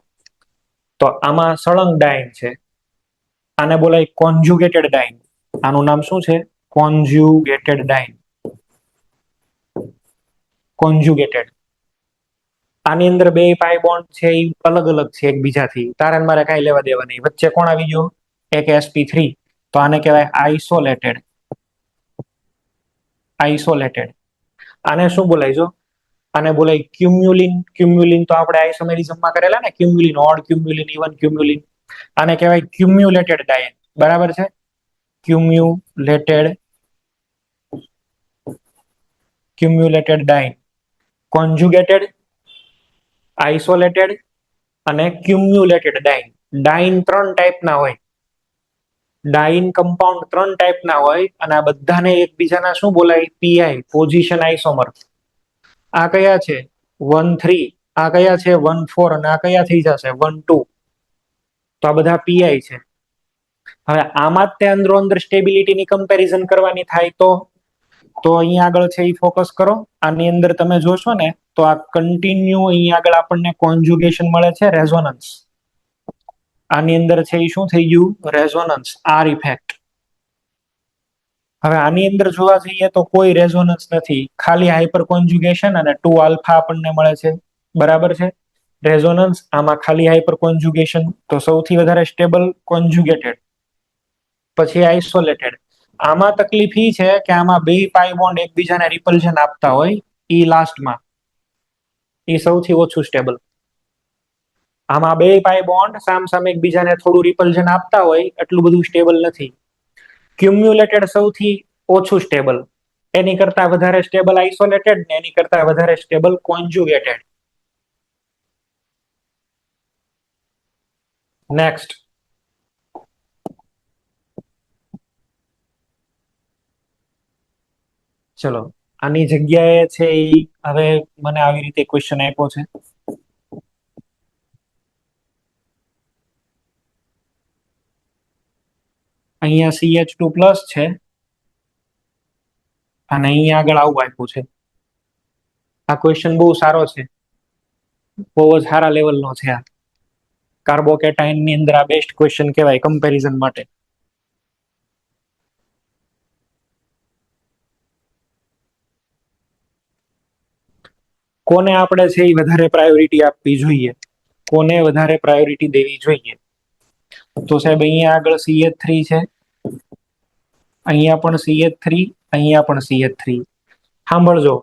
તો આમાં સળંગ ડાઇન છે. આને બોલાય કોન્જુગેટેડ ડાઇન. આનું નામ શું છે? કોન્જુગેટેડ ડાઇન. કોન્જુગેટેડ. આની અંદર બે પાઈ બોન્ડ છે એ અલગ અલગ છે એકબીજાથી. તારે ને મારે કાંઈ લેવા દેવા નહીં. વચ્ચે કોણ આવી ગયો? એક sp3. તો આને કહેવાય આઇસોલેટેડ. આઇસોલેટેડ. આને શું બોલાય? જો આને બોલાય ક્યુમ્યુલિન. ક્યુમ્યુલિન તો આપણે આઇસોમેરિઝમમાં કરેલા ને, ક્યુમ્યુલિન, ઓડ ક્યુમ્યુલિન, ઇવન ક્યુમ્યુલિન. આને કહેવાય ક્યુમ્યુલેટેડ ડાયન. બરાબર છે? ક્યુમ્યુલેટેડ ડાયન. કોન્જુગેટેડ, આઇસોલેટેડ અને ક્યુમ્યુલેટેડ ડાયન. ડાયન ત્રણ ટાઈપના હોય. ડાઇન કમ્પાઉન્ડ ત્રણ ટાઈપના હોય અને આ બધાને એકબીજાના શું બોલાય? PI, position isomer. આ કયા છે? 1,3. આ કયા છે? 1,4. અને આ કયા થઈ જશે? 1,2. તો આ બધા પીઆઈ છે. હવે આમાં જ તે અંદરો અંદર સ્ટેબિલિટીની કમ્પેરિઝન કરવાની થાય તો અહીંયા આગળ છે એ ફોકસ કરો. આની અંદર તમે જોશો ને તો આ કન્ટિન્યુ અહીંયા આગળ આપણને કોન્જુગેશન મળે છે, રેઝોનન્સ. આની અંદર છે એ શું થઈ ગયું? Resonance, R effect. હવે આની અંદર જોવા જઈએ તો કોઈ રેઝોનન્સ નથી, ખાલી હાઇપર કોન્જુગેશન અને 2 આલ્ફા આપણને મળે છે. બરાબર છે? રેઝોનન્સ, આમાં ખાલી હાઇપર કોન્જુગેશન. તો સૌથી વધારે સ્ટેબલ કોન્જુગેટેડ, પછી આઇસોલેટેડ. આમાં તકલીફ ઈ છે કે આમાં બે પાઈ બોન્ડ એકબીજાને રિપલ્શન આપતા હોય, ઈ લાસ્ટમાં ઈ સૌથી ઓછું સ્ટેબલ. આમાં બે પાઈ બોન્ડ સામસામે એકબીજાને થોડું રિપલ્શન આપતા હોય, એટલું બધું સ્ટેબલ નથી. ક્યુમ્યુલેટેડ સૌથી ઓછું સ્ટેબલ. એની કરતા વધારે સ્ટેબલ આઇસોલેટેડ ને એની કરતા વધારે સ્ટેબલ કોન્જુગેટેડ. નેક્સ્ટ. ચલો આની જગ્યાએ છે ઈ હવે મને આવી રીતે ક્વેશ્ચન આપ્યો છે. અહીંયા CH2 પ્લસ છે અને અહીંયા આગળ આવું આપ્યું છે. આ ક્વેશ્ચન બહુ સારો છે, બહુ જ સારા લેવલનો છે. આ કાર્બોકેટાઇન ની અંદર આ બેસ્ટ ક્વેશ્ચન કહેવાય કમ્પેરિઝન માટે. કોને આપણે છે એ વધારે પ્રાયોરિટી આપવી જોઈએ, કોને વધારે પ્રાયોરિટી દેવી જોઈએ? તો સાહેબ અહીંયા આગળ CH3 છે, અહીંયા પણ CH3, અહીંયા પણ CH3. સાંભળજો,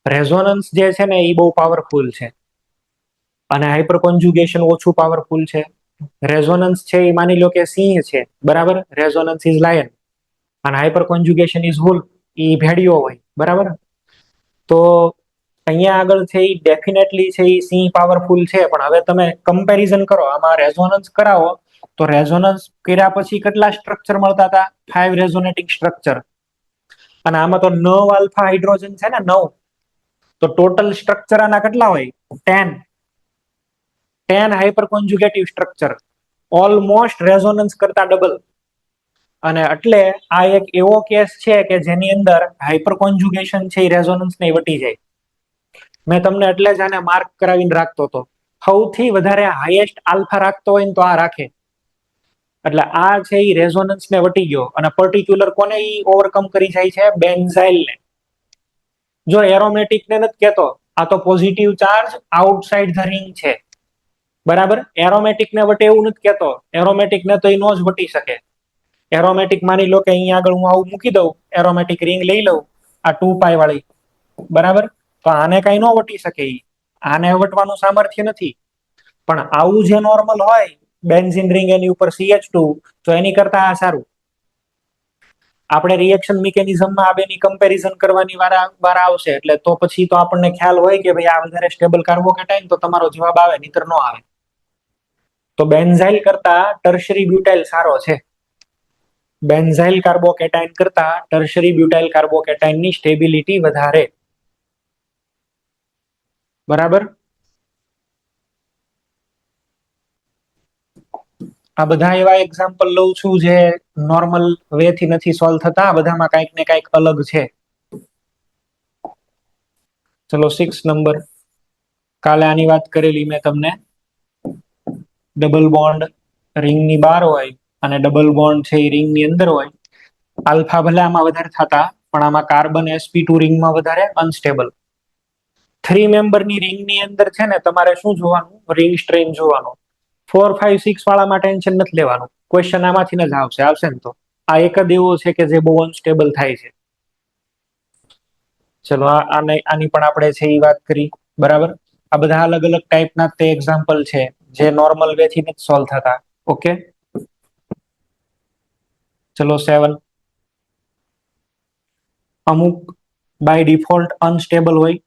રેઝોનન્સ જે છે ને એ બહુ પાવરફુલ છે અને હાઇપર કોન્જ્યુગેશન ઓછું પાવરફુલ છે. રેઝોનન્સ છે એ માની લો કે સિંહ છે, બરાબર, રેઝોનન્સ ઇઝ લાયન અને હાઇપર કોન્જ્યુગેશન ઇઝ વુલ્ફ, એ ભેડિયો હોય, બરાબર. તો અહીંયા આગળ છે એ ડેફિનેટલી છે એ સિંહ પાવરફુલ છે, પણ હવે તમે કમ્પેરિઝન કરો, આમાં રેઝોનન્સ કરાવો તો રેઝોનન્સ કર્યા પછી કેટલા સ્ટ્રક્ચર મળતા હતા? 5 રેઝોનેટિંગ સ્ટ્રક્ચર. અને આમાં તો 9 આલ્ફા હાઇડ્રોજન છે ને, 9. તો ટોટલ સ્ટ્રક્ચર આના કેટલા હોય? 10 હાઇપર કોન્જ્યુગેટિવ સ્ટ્રક્ચર, ઓલમોસ્ટ રેઝોનન્સ કરતા ડબલ. અને એટલે આ એક એવો કેસ છે કે જેની અંદર હાઇપર કોન્જ્યુગેશન છે એ રેઝોનન્સ ને વટી જાય. મેં તમને એટલે જ આને માર્ક કરાવીને રાખતો હતો. સૌથી વધારે હાઈએસ્ટ આલ્ફા રાખતો હોય ને તો આ રાખે. એટલે આ છે એ રેઝોનન્સ ને વટી ગયો અને પર્ટિક્યુલર કોને ઈ ઓવરકમ કરી જાય છે? બેન્ઝાઇલ ને. જો એરોમેટિક ને નથી કહેતો, આ તો positive charge outside the ring છે, બરાબર. એરોમેટિક ને વટે એવું નથી કહેતો, એરોમેટિક ને તો એ નો જ વટી શકે. એરોમેટિક માની લો કે અહીંયા આગળ હું આવું મૂકી દઉં, એરોમેટિક રિંગ લઈ લઉં, આ 2π વાળી, બરાબર. તો આને કઈ નો વટી શકે, આને વટવાનું સામર્થ્ય નથી. પણ આવું જે નોર્મલ હોય બેન્ઝીન રિંગ એની ઉપર CH2, તો એની કરતા આ સારું. આપણે રિએક્શન મિકેનિઝમમાં આ બેની કમ્પેરિઝન કરવાની વાર આવશે, એટલે તો પછી તો આપણને ખ્યાલ હોય કે ભાઈ આ વધારે સ્ટેબલ કાર્બોકેટાઇન, તો તમારો જવાબ આવે, નહીતર નો આવે. તો બેન્ઝાઇલ કરતા ટર્શરી બ્યુટાઇલ સારો છે. બેન્ઝાઇલ કાર્બોકેટાઇન કરતા ટર્શરી બ્યુટાઇલ કાર્બોકેટાઇનની સ્ટેબિલિટી વધારે, બરાબર. આ બધા એવા એક્ઝામ્પલ લઉં છું જે નોર્મલ વે થી નથી સોલ્વ થતા, બધામાં કંઈક ને કંઈક અલગ છે. ચલો 6 નંબર, કાલે આની વાત કરેલી મેં તમને. ડબલ બોન્ડ રિંગ ની બહાર હોય અને ડબલ બોન્ડ છે એ રિંગ ની અંદર હોય. આલ્ફા ભલે આમાં વધારે થતા, પણ આમાં કાર્બન sp2 રિંગમાં વધારે અનસ્ટેબલ. 3 મેમ્બરની રિંગ ની અંદર છે ને તમારે શું જોવાનું? રિંગ સ્ટ્રેન જોવાનું. 4, 5, 6 વાળામાં ટેન્શન નથી લેવાનું, ક્વેશ્ચન આમાંથી જ આવશે ને. તો આ એક જ એવો છે કે જે બહુ અનસ્ટેબલ થાય છે. ચલો આની પણ આપણે છે એ વાત કરી, બરાબર. આ બધા અલગ અલગ ટાઈપના તે એક્ઝામ્પલ છે જે નોર્મલ વે થી નથી સોલ્વ થતા. ઓકે, ચલો 7. અમુક બાય ડિફોલ્ટ અનસ્ટેબલ હોય,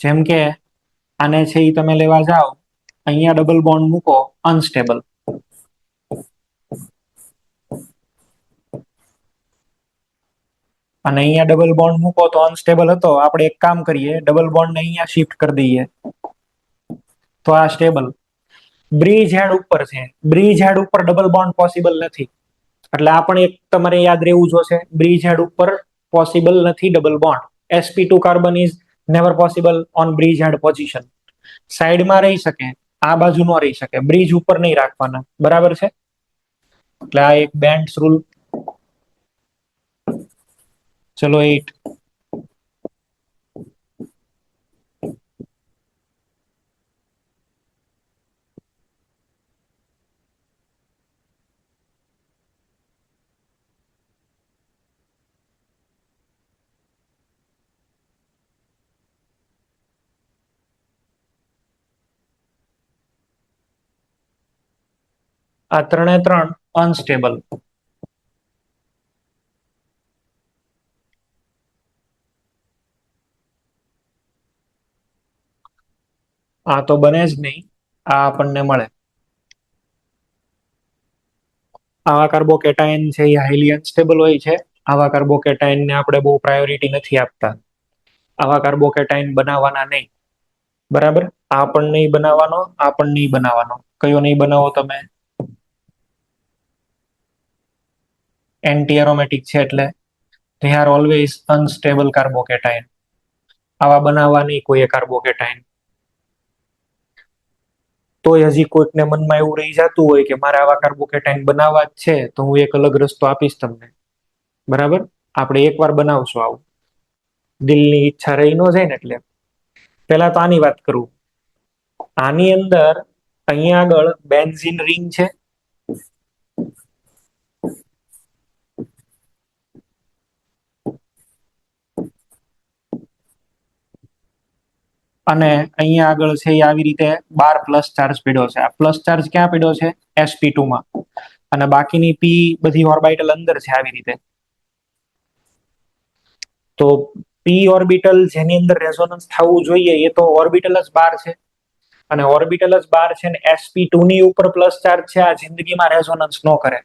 જેમ કે આને છે એ તમે લેવા જાઓ, અહીંયા ડબલ બોન્ડ મૂકો, અનસ્ટેબલ. અને અહીંયા ડબલ બોન્ડ મૂકો તો અનસ્ટેબલ હતો. આપણે એક કામ કરીએ, ડબલ બોન્ડ ને અહીંયા શિફ્ટ કરી દઈએ તો આ સ્ટેબલ. બ્રિજ હેડ ઉપર છે, બ્રિજ હેડ ઉપર ડબલ બોન્ડ પોસિબલ નથી, એટલે આ પણ એક તમારે યાદ રહેવું જોશે. બ્રિજ હેડ ઉપર પોસિબલ નથી double bond. sp2 carbon is never possible on bridge head position. સાઈડમાં રહી શકે, આ બાજુ નો રહી શકે, બ્રિજ ઉપર નહીં રાખવાના, બરાબર છે. એટલે આ એક બેન્ડ્સ રૂલ. ચલો 8. આ 3 અનસ્ટેબલ. આ તો બને જ નહીં, આ આપણને મળે. આવા કાર્બોકેટાઇન છે એ હાઈલી અનસ્ટેબલ હોય છે. આવા કાર્બોકેટાઇન ને આપણે બહુ પ્રાયોરિટી નથી આપતા. આવા કાર્બોકેટાઇન બનાવવાના નહીં. બરાબર. આ પણ નહીં બનાવવાનો, આ પણ નહીં બનાવવાનો. કયો નહીં બનાવો તમે? એન્ટી એરોમેટિક છે એટલે they are always unstable carbocation. આવા બનાવવા નહીં કોઈ કાર્બોકેટાયન. તો હજી કોઈકને મનમાં એવું રહી જતું હોય કે મારે આવા કાર્બોકેટાયન બનાવવા જ છે, તો હું એક અલગ રસ્તો આપીશ તમને. બરાબર. આપણે એકવાર બનાવશું આવું. દિલની ઈચ્છા રહી ન જાય ને એટલે. પહેલા તો આની વાત કરું. આની અંદર અહીંયા આગળ બેન્ઝીન રિંગ છે. અને અહીંયા આગળ છે એ આવી રીતે 12 પ્લસ ચાર્જ પડ્યો છે. આ પ્લસ ચાર્જ ક્યાં પડ્યો છે? sp2 માં. અને બાકીની પી બધી ઓર્બિટલ અંદર છે આવી રીતે. તો પી ઓર્બિટલ જેની અંદર રેઝોનન્સ થવું જોઈએ એ તો ઓર્બિટલ જ 12 છે. અને ઓર્બિટલ જ 12 છે ને sp2 ની ઉપર પ્લસ ચાર્જ છે. આ જિંદગીમાં રેઝોનન્સ ન કરે.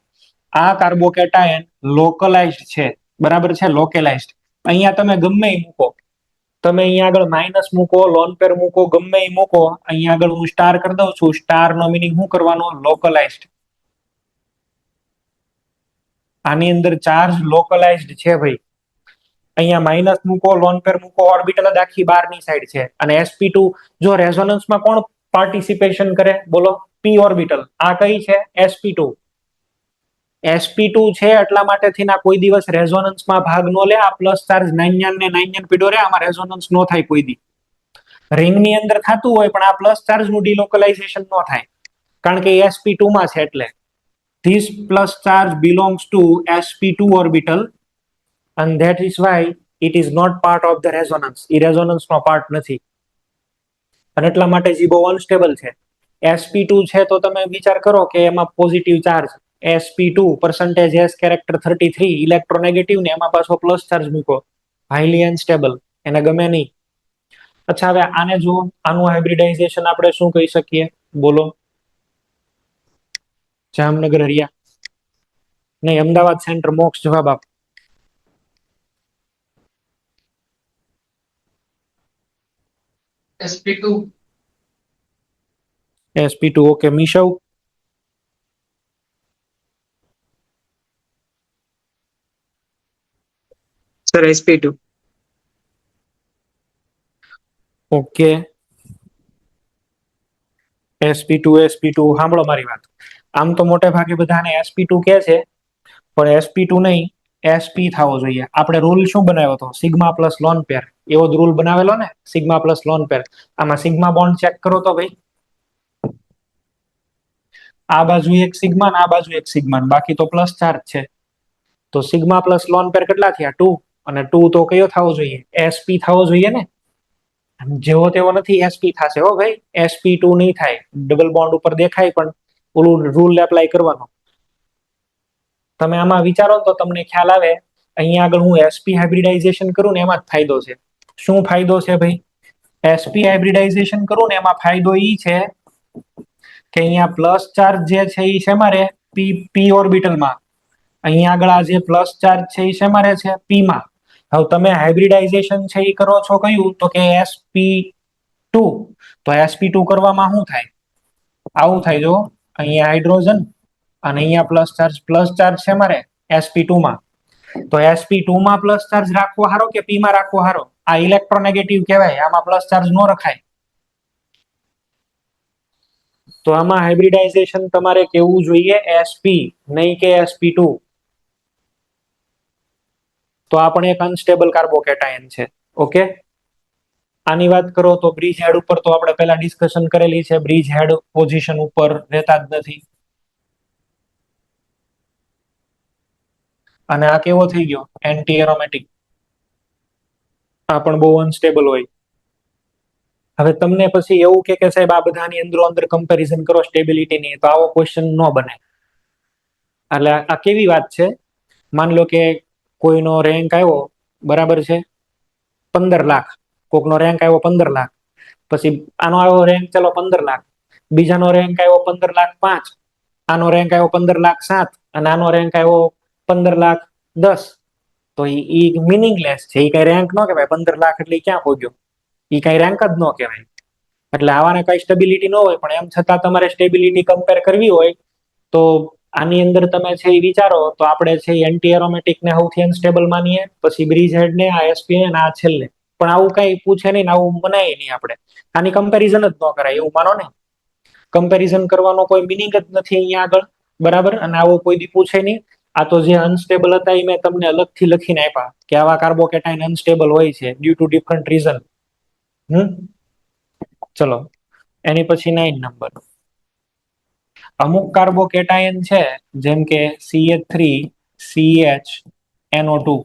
આ કાર્બોકેટાયન લોકલાઇઝ્ડ છે. બરાબર છે, લોકલાઇઝ્ડ. અહીંયા તમે ગમે એ મૂકો, તમે અહીંયા આગળ માઇનસ મૂકો, લોન પેર મૂકો, ગમે એ મૂકો. અહીંયા આગળ હું સ્ટાર કરી દઉં છું. સ્ટાર નો મિનિંગ શું કરવાનો? લોકલાઇઝ્ડ. આની અંદર ચાર્જ લોકલાઇઝ્ડ છે ભાઈ. અહીંયા માઇનસ મૂકો, લોન પેર મૂકો, ઓર્બિટલ જ આખી બહારની સાઈડ છે. અને sp2 જો રેઝોનન્સમાં કોણ પાર્ટિસિપેશન કરે? બોલો. પી ઓર્બિટલ. આ કઈ છે? sp2. sp2 છે એટલા માટેથી ના કોઈ દિવસ રેઝોનન્સમાં ભાગ ન લે. આ પ્લસ ચાર્જ 99 ને 99 પીડો રે, આમાં રેઝોનન્સ નો થાય કોઈ દી. રિંગની અંદર થતું હોય પણ આ પ્લસ ચાર્જ નું ડિલોકલાઇઝેશન ન થાય, કારણ કે sp2 માં છે એટલે. This plus charge belongs to sp2 orbital and that is why it is not part of the resonance. એ રેઝોનન્સ નો પાર્ટ નથી અને એટલા માટે જ બહુ અનસ્ટેબલ છે. sp2 છે તો તમે વિચાર કરો કે એમાં positive charge sp2 percentage s character 33 electronegative ને એમાં પાછો પ્લસ ચાર્જ મૂકો, હાઈલી અનસ્ટેબલ, એને ગમે નહીં. અચ્છા, હવે આને જો આનું હાઇબ્રિડાઇઝેશન આપણે શું કહી શકીએ? બોલો. જામનગર હરિયા નહીં, અમદાવાદ સેન્ટર. મોક્ષ જવાબ આપ. sp2. sp2. Okay. મિશવ? Sir sp2. Okay. sp2 સાંભળો મારી વાત. આમ તો મોટે ભાગે બધાને sp2 કહે છે, પણ sp2 નહીં, sp થવો જોઈએ. આપણે રૂલ શું બનાવ્યો હતો? Sigma plus lone pair. એવો જ રૂલ બનાવેલો ને, સિગ્મા પ્લસ લોન પેર. આમાં સિગ્મા બોન્ડ ચેક કરો તો ભાઈ. આ બાજુ એક સિગ્મા ને આ બાજુ એક સિગ્મા, બાકી તો પ્લસ ચાર્જ છે. તો સિગ્મા પ્લસ લોન પેર કેટલા થયા? 2. અને 2 તો કયો થવો જોઈએ? sp થવો જોઈએ ને. જેવો તેવો નથી sp થશે હો ભાઈ. sp2 નહીં થાય. ડબલ બોન્ડ ઉપર દેખાય પણ ઓલું રૂલ એપ્લાય કરવાનો. તમે આમાં વિચારો તો તમને ખ્યાલ આવે. અહીંયા આગળ હું sp હાઇબ્રિડાઇઝેશન કરું ને એમાં જ ફાયદો છે. શું ફાયદો છે ભાઈ? sp હાઇબ્રિડાઇઝેશન કરું ને એમાં ફાયદો ઈ છે કે અહીંયા પ્લસ ચાર્જ જે છે એ શેમાં રહે? p ઓર્બિટલમાં. અહીંયા આગળ આ જે પ્લસ ચાર્જ છે એ શેમાં રહે છે? p માં. હવે તમે હાઇબ્રિડાઇઝેશન છે એ કરો છો કયું? તો કે sp2. તો sp2 કરવામાં શું થાય? આવું થાય. જો અહીંયા હાઇડ્રોજન અને અહીંયા પ્લસ ચાર્જ શેમાં રહે? sp2 માં. તો sp2 માં પ્લસ ચાર્જ રાખવો હારો કે p માં રાખવો હારો? આ ઇલેક્ટ્રોનેગેટિવ કહેવાય, આમાં પ્લસ ચાર્જ ન રખાય. તો આમાં હાઇબ્રિડાઇઝેશન તમારે કેવું જોઈએ? sp, નહીં કે sp2. તો આ પણ એક અનસ્ટેબલ કાર્બોકેટાયન છે. ઓકે. આની વાત કરો તો બ્રિજ હેડ ઉપર તો આપણે પહેલા ડિસ્કશન કરેલી છે. બ્રિજ હેડ પોઝિશન ઉપર રહેતા જ નથી. અને આ કેવો થઈ ગયો? Anti aromatic. આ પણ બહુ અનસ્ટેબલ હોય. હવે તમને પછી એવું કે સાહેબ આ બધાની અંદરો અંદર કમ્પેરિઝન કરો સ્ટેબિલિટીની, તો આવો ક્વેશ્ચન ન બને. એટલે આ કેવી વાત છે? માન લો કે કોઈનો રેન્ક આવ્યો, બરાબર છે, 15 લાખ. કોકનો રેન્ક આવ્યો 15 લાખ. પછી આનો આવ્યો રેન્ક ચલો 15 લાખ. બીજાનો રેન્ક આવ્યો 15 લાખ 5. આનો રેન્ક આવ્યો 15 લાખ 7. અને આનો રેન્ક આવ્યો 15 લાખ 10. તો એ મિનિંગલેસ છે. એ કઈ રેન્ક ન કહેવાય. 15 લાખ એટલે ક્યાં પહોંચ્યો? એ કઈ રેન્ક જ ન કહેવાય. એટલે આવાને કઈ સ્ટેબિલિટી ન હોય, પણ એમ છતાં તમારે સ્ટેબિલિટી કમ્પેર કરવી હોય તો આની અંદર તમે છે એ વિચારો તો આપણે છે એન્ટી એરોમેટિક ને સૌથી અનસ્ટેબલ માનીએ, પછી બ્રિજ હેડ ને, આ એસપી ને, આ છેલ્લે. પણ આવું કઈ પૂછે નહીં ને આવું મનાય નહીં આપણે. આની કમ્પેરિઝન જ ન કરાય એવું માનો ને. કમ્પેરિઝન કરવાનો કોઈ મિનિંગ જ નથી અહીંયા આગળ, બરાબર. અને આવું કોઈ દી પૂછે નહીં. આ તો જે અનસ્ટેબલ હતા એ મેં તમને અલગથી લખીને આપ્યા કે આવા કાર્બોકેટાઇન અનસ્ટેબલ હોય છે ડ્યુ ટુ ડિફરન્ટ રીઝન. ચલો એની પછી 9 નંબર. અમુક કાર્બોકેટાયન છે જેમ કે CH3 CH NO2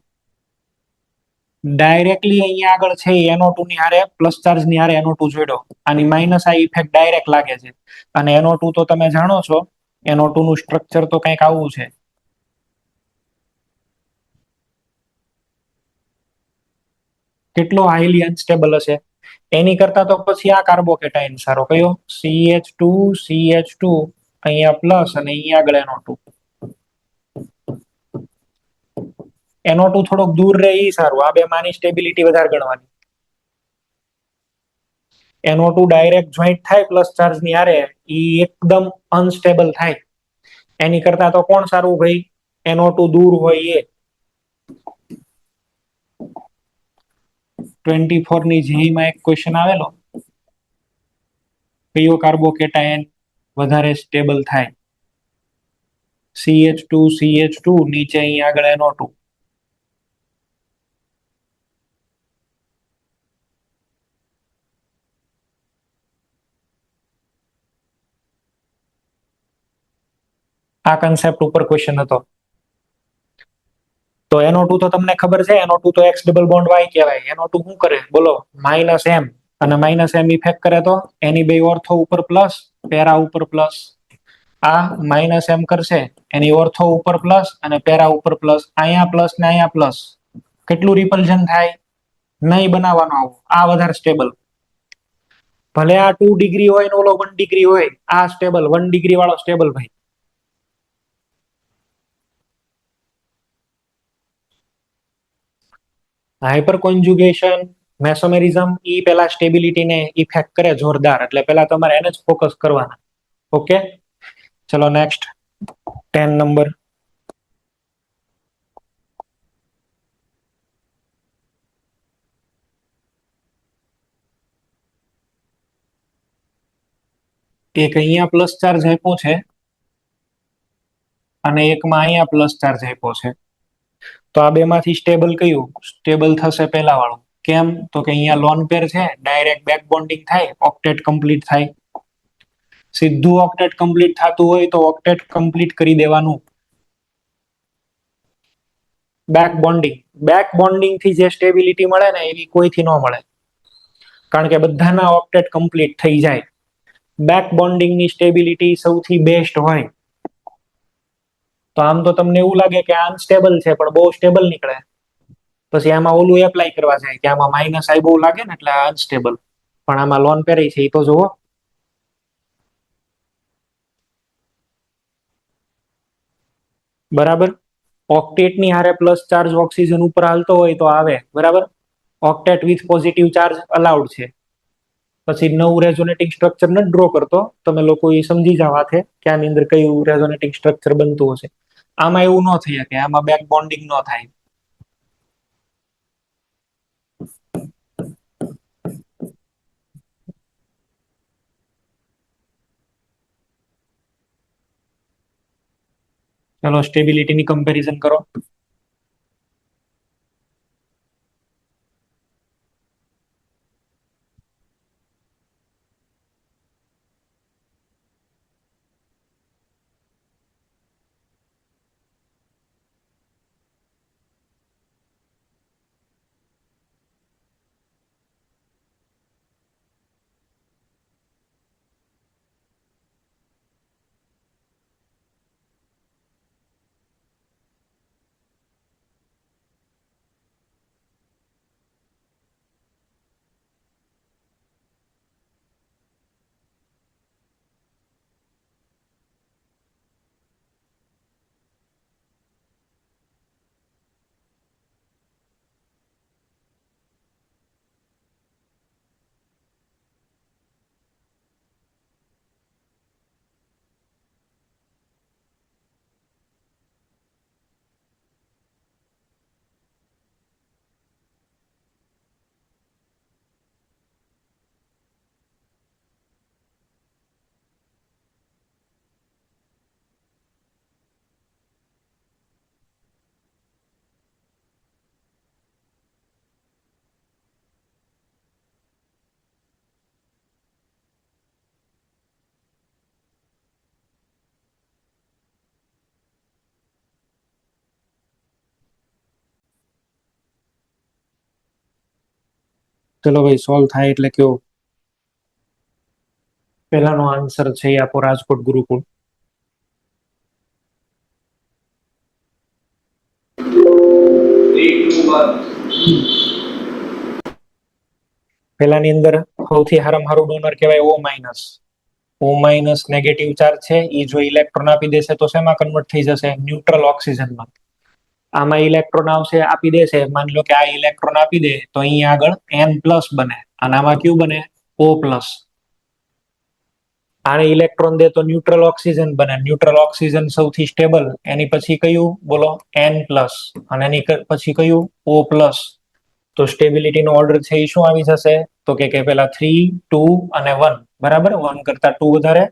ડાયરેક્ટલી અહીંયા આગળ છે NO2 ની હારે પ્લસ ચાર્જ ની હારે NO2 જોડ્યો, આની માઇનસ આ ઇફેક્ટ ડાયરેક્ટ લાગે છે. અને NO2 તો તમે જાણો છો, NO2 નું સ્ટ્રક્ચર તો કંઈક આવું છે. કેટલો હાઈલી અનસ્ટેબલ હશે. એની કરતા તો પછી આ કાર્બોકેટાઇન સારો કયો, CH2 અહીંયા પ્લસ અને અહીંયા આગળ NO2. NO2 થોડોક દૂર રહે ઈ સારું. આ બે માની સ્ટેબિલિટી વધારે ગણવાની. NO2 ડાયરેક્ટ જોઈન્ટ થાય પ્લસ ચાર્જ ની હારે, ઈ એકદમ અનસ્ટેબલ થાય. એની કરતા તો કોણ સારું ભાઈ, NO2 દૂર હોય એ. 24 ની જેઈમાં એક ક્વેશ્ચન આવેલો, કયો કાર્બોકેટાયન વધારે સ્ટેબલ થાય. CH2 નીચે અહીં આગળ NO2. આ કન્સેપ્ટ ઉપર ક્વેશ્ચન હતો. તો NO2 તો તમને ખબર છે, NO2 તો X ડબલ બોન્ડ Y કહેવાય. NO2 શું કરે બોલો, -M. અને -M ઇફેક્ટ કરે તો એની બે ઓર્થો ઉપર પ્લસ, પેરા ઉપર પ્લસ. આ -M કરશે એની ઓર્થો ઉપર પ્લસ અને પેરા ઉપર પ્લસ. અહીંયા પ્લસ ને અહીંયા પ્લસ. કેટલું રિપલ્ઝન થાય, નહીં બનાવવાનો આવું. આ વધારે સ્ટેબલ. ભલે આ 2 ડિગ્રી હોય ને ઓલો 1 ડિગ્રી હોય, આ સ્ટેબલ 1 ડિગ્રી વાળો સ્ટેબલ ભાઈ. હાઇપર કોન્જુગેશન, મેસોમેરિઝમ ઈ પેલા સ્ટેબિલિટી ને ઇફેક્ટ કરે જોરદાર. એટલે પેલા તમારે એને જ ફોકસ કરવાના. ઓકે, ચલો નેક્સ્ટ 10 નંબર. એક અહીંયા પ્લસ ચાર્જ આપ્યો છે અને એકમાં અહીંયા પ્લસ ચાર્જ આપ્યો છે. તો આ બે માંથી સ્ટેબલ કયું સ્ટેબલ થશે? પેલા વાળું. કેમ? તો કે અહીંયા લોન પેર છે, ડાયરેક્ટ બેક બોન્ડિંગ થાય, ઓક્ટેટ કમ્પ્લીટ થાય. સીધું ઓક્ટેટ કમ્પ્લીટ થતું હોય તો ઓક્ટેટ કમ્પ્લીટ કરી દેવાનું. બેક બોન્ડિંગ થી જે સ્ટેબિલિટી મળે ને એવી કોઈથી ન મળે, કારણ કે બધાના ઓક્ટેટ કમ્પ્લીટ થઈ જાય. બેક બોન્ડિંગ ની સ્ટેબિલિટી સૌથી બેસ્ટ હોય. તો આમ તો તમને એવું લાગે કે અનસ્ટેબલ છે પણ બહુ સ્ટેબલ નીકળે. પછી આમાં ઓલું એપ્લાય કરવા જાય કે આમાં માઇનસ આઈ બહુ લાગે ને એટલે અનસ્ટેબલ. પણ આમાં લોન પેરી છે એ તો જુઓ. બરાબર. ઓક્ટેટ ની હારે પ્લસ ચાર્જ ઓક્સિજન ઉપર હાલતો હોય તો આવે, બરાબર. ઓક્ટેટ વિથ પોઝિટિવ ચાર્જ અલાઉડ છે. પછી નવું રેઝોનેટિંગ સ્ટ્રક્ચર ન ડ્રો કરતો, તમે લોકો એ સમજી જવા છે કે આની અંદર કયું રેઝોનેટિંગ સ્ટ્રક્ચર બનતું હશે. આમાં એવું ન થઈ શકે, આમાં બેક બોન્ડિંગ ન થાય. ચલો સ્ટેબિલિટીની કમ્પેરિઝન કરો. ચલો ભાઈ સોલ્વ થાય એટલે કયો. પહેલાનો આન્સર છે એ આપો રાજકોટ ગુરુકુળ. 3, 2, 1. પહેલાની અંદર સૌથી હારામાં ડોનર કહેવાય O minus. O minus negative charge છે એ જો ઇલેક્ટ્રોન આપી દેશે તો શેમાં કન્વર્ટ થઈ જશે? ન્યુટ્રલ ઓક્સિજનમાં. આમાં ઇલેક્ટ્રોન આવશે આપી દેશે, માની લો કે આ ઇલેક્ટ્રોન આપી દે તો અહીંયા આગળ N+ બને અને આમાં કયું બને? O+. આને ઇલેક્ટ્રોન દે તો ન્યુટ્રલ ઓક્સિજન બને. ન્યુટ્રલ ઓક્સિજન સૌથી સ્ટેબલ, એની પછી કયું બોલો? N+. અને એની પછી કયું? O+. તો સ્ટેબિલિટી નો ઓર્ડર છે એ શું આવી જશે? તો કે પેલા 3, 2 અને 1. બરાબર, 1 કરતા 2 વધારે